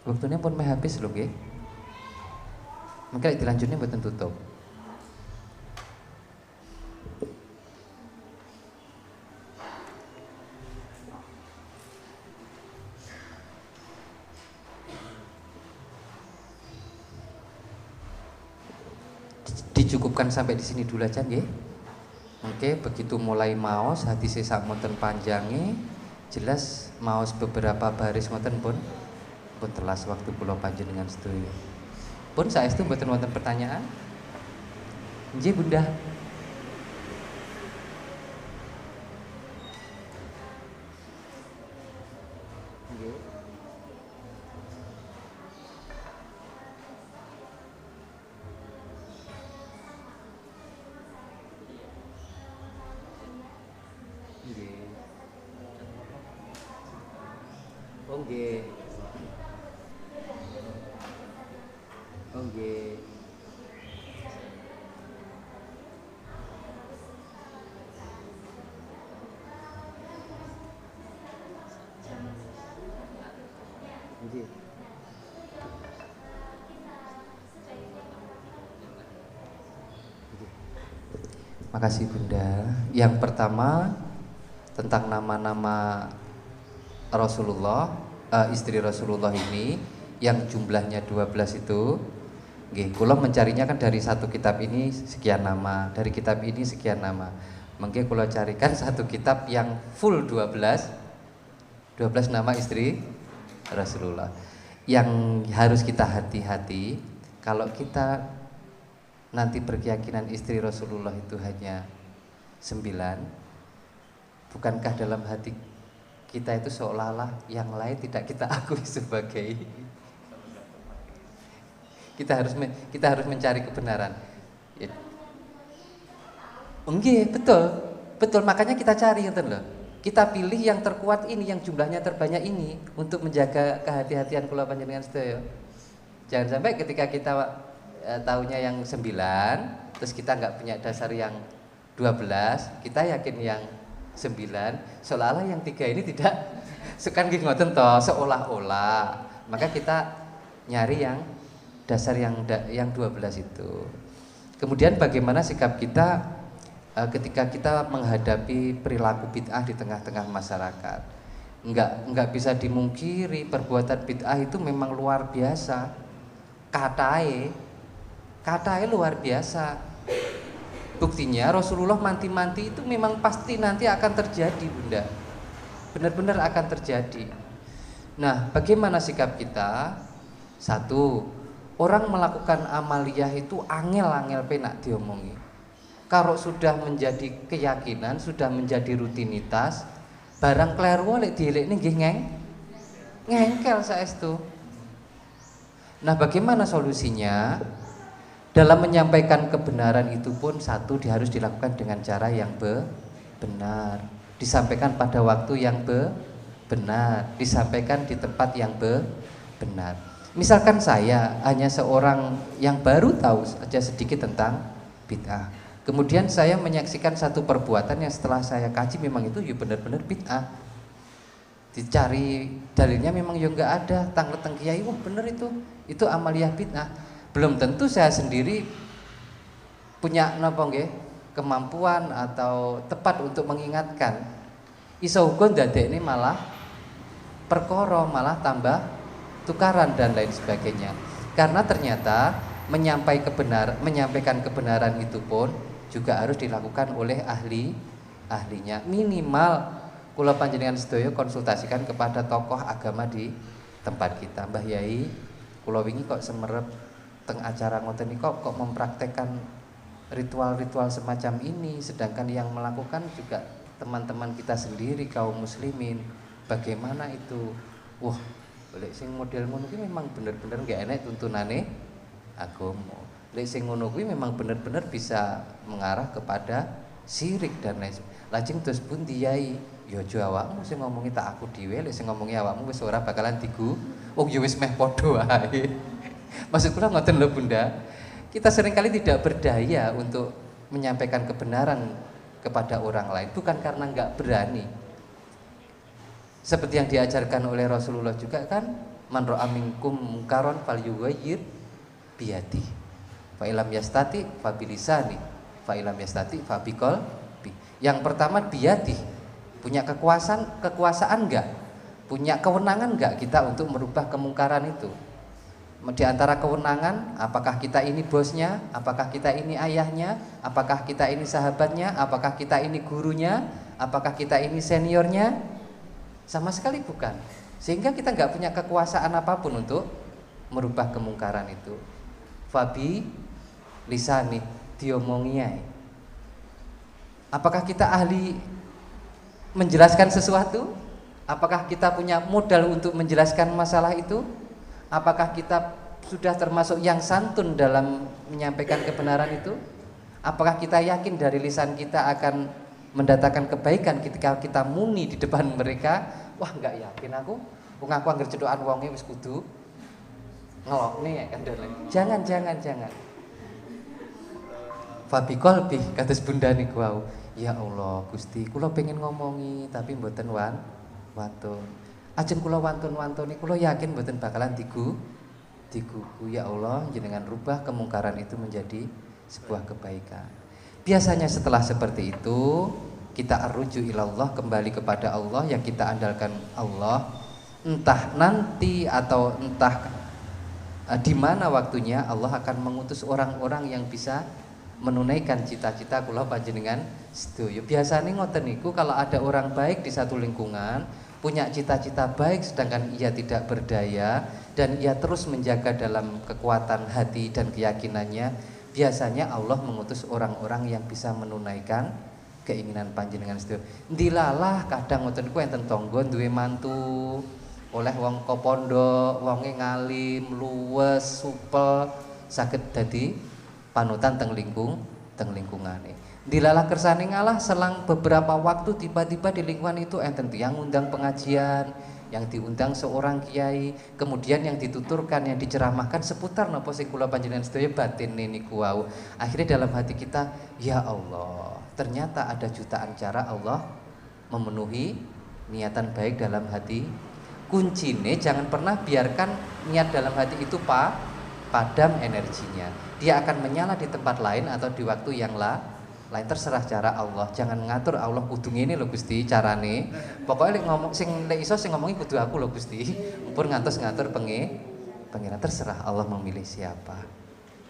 Waktunya pun meh habis lho nggih. Mungkin dilanjutnya mboten tutup. Dicukupkan sampai di sini dulu aja nggih. Oke, begitu mulai maos hadis sak monten panjange, jelas maos beberapa baris monten pun telas waktu kula panjenengan sedaya. Pun saestu mboten wonten pertanyaan? Nggih, Bunda. Nggih. Nggih. Oh nggih. Oh nggih. Nggih. Makasih Bunda. Yang pertama tentang nama-nama Rasulullah, istri Rasulullah ini yang jumlahnya 12 itu. Nggih, kula mencarinya kan dari satu kitab ini sekian nama, dari kitab ini sekian nama. Mengke kula carikan satu kitab yang full 12 nama istri Rasulullah. Yang harus kita hati-hati kalau kita nanti berkeyakinan istri Rasulullah itu hanya 9, bukankah dalam hati kita itu seolah-olah yang lain tidak kita akui sebagai. Kita harus mencari kebenaran. Ya. Nggih, betul. Makanya kita cari ngoten lho. Kita pilih yang terkuat ini, yang jumlahnya terbanyak ini untuk menjaga kehati-hatian kula panjenengan sedaya. Jangan sampai ketika kita tahunya yang 9, terus kita nggak punya dasar yang 12, kita yakin yang 9, seolah-olah yang 3 ini tidak sukan nggih ngoten to, seolah-olah. Maka kita nyari yang dasar yang 12 itu. Kemudian bagaimana sikap kita ketika kita menghadapi perilaku bid'ah di tengah-tengah masyarakat. Enggak bisa dimungkiri perbuatan bid'ah itu memang luar biasa. Katae luar biasa. Buktinya Rasulullah manti-manti itu memang pasti nanti akan terjadi, Bunda. Benar-benar akan terjadi. Nah, bagaimana sikap kita? Satu, orang melakukan amaliyah itu angel-angel penak diomongi. Kalau sudah menjadi keyakinan, sudah menjadi rutinitas, barang kleru lek dielekne nggih ngengkel saestu. Nah, bagaimana solusinya? Dalam menyampaikan kebenaran itu pun satu harus dilakukan dengan cara yang benar, disampaikan pada waktu yang benar, disampaikan di tempat yang benar. Misalkan saya hanya seorang yang baru tahu saja sedikit tentang bid'ah, kemudian saya menyaksikan satu perbuatan yang setelah saya kaji memang itu ya benar-benar bid'ah, dicari dalilnya memang ya enggak ada, tanglet kiai wah bener itu amaliyah bid'ah. Belum tentu saya sendiri punya kemampuan atau tepat untuk mengingatkan. Iso uga ndadekne malah perkara, malah tambah tukaran dan lain sebagainya. Karena ternyata menyampaikan kebenaran itu pun juga harus dilakukan oleh ahlinya. Minimal kula panjenengan sedaya konsultasikan kepada tokoh agama di tempat kita. Mbah Yai, kula wingi kok semerep teng acara ngoten iki kok mempraktekkan ritual-ritual semacam ini, sedangkan yang melakukan juga teman-teman kita sendiri kaum muslimin. Bagaimana itu? Wah, lek sing model ngono kuwi memang bener-bener gak enak tuntunane agama. Lek sing ngono kuwi memang bener-bener bisa mengarah kepada syirik dan lain sebagainya. Lajeng terus pundi Yai? Ya aja awakmu sing ngomongi tak aku dhewe, lek sing ngomongi awakmu wis ora bakalan digu. Oh ya wis meh padha wae. Maksud kula ngoten lho Bunda, kita seringkali tidak berdaya untuk menyampaikan kebenaran kepada orang lain, bukan karena enggak berani. Seperti yang diajarkan oleh Rasulullah juga kan, man ra'a minkum munkaron falyughayyir biyadi, fa illam yastati fa bilisani, fa illam yastati fa biqalbi. Yang pertama biyadi, punya kekuasaan enggak? Punya kewenangan enggak kita untuk merubah kemungkaran itu? Di antara kewenangan, apakah kita ini bosnya, apakah kita ini ayahnya, apakah kita ini sahabatnya, apakah kita ini gurunya, apakah kita ini seniornya? Sama sekali bukan. Sehingga kita nggak punya kekuasaan apapun untuk merubah kemungkaran itu. Fabi lisani diomongiai. Apakah kita ahli menjelaskan sesuatu? Apakah kita punya modal untuk menjelaskan masalah itu? Apakah kita sudah termasuk yang santun dalam menyampaikan kebenaran itu? Apakah kita yakin dari lisan kita akan mendatangkan kebaikan ketika kita muni di depan mereka? Wah, enggak yakin aku. Wong aku anggere cethokan wonge wis kudu ngelokne kan. Jangan. Fabi qalbi kados Bunda niku wau. Ya Allah, Gusti, kula pengen ngomongi tapi mboten wantun. Ajeng kula wantun-wantuni, kula yakin mboten bakalan digugu. Ya Allah, jenengan rubah kemungkaran itu menjadi sebuah kebaikan. Biasanya setelah seperti itu, kita arruju ilallah, kembali kepada Allah, yang kita andalkan Allah. Entah nanti atau entah di mana waktunya Allah akan mengutus orang-orang yang bisa menunaikan cita-cita kula panjenengan sedaya. Biasane ngoten niku, kalau ada orang baik di satu lingkungan punya cita-cita baik sedangkan ia tidak berdaya dan ia terus menjaga dalam kekuatan hati dan keyakinannya, biasanya Allah mengutus orang-orang yang bisa menunaikan keinginan panjenengan sedaya. Ndilalah kadang ngoten ku enten tangga duwe mantu oleh wong kopondo, wonge ngalim, luwes, supel, saged dadi panutan teng lingkungane. Dilalah kersane ngalah, selang beberapa waktu tiba-tiba di lingkungan itu enten yang ngundang pengajian, yang diundang seorang kiai, kemudian yang dituturkan, yang diceramahkan seputar napa sing kula panjenengan sedaya batin niku wau. Akhirnya dalam hati kita, ya Allah, ternyata ada jutaan cara Allah memenuhi niatan baik dalam hati. Kuncinya jangan pernah biarkan niat dalam hati itu padam energinya. Dia akan menyala di tempat lain atau di waktu yang lain, terserah cara Allah. Jangan ngatur Allah kudu ngene lho Gusti carane. Pokoknya lek ngomong sing lek iso sing ngomongi kudu aku lho Gusti. Pun ngantos ngatur pengiran, terserah Allah memilih siapa.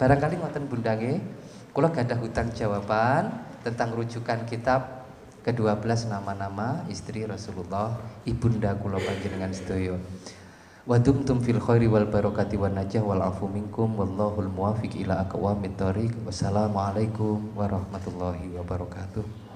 Barangkali ngoten Bunda nggih. Kula gadah hutang jawaban tentang rujukan kitab ke-12 nama-nama istri Rasulullah, ibunda kula panjenengan sedaya. Wa dumtum fil khairi wal barakati wan najah wal afu minkum wallahul muwaffiq ila aqwamit thoriq. Wassalamualaikum warahmatullahi wabarakatuh.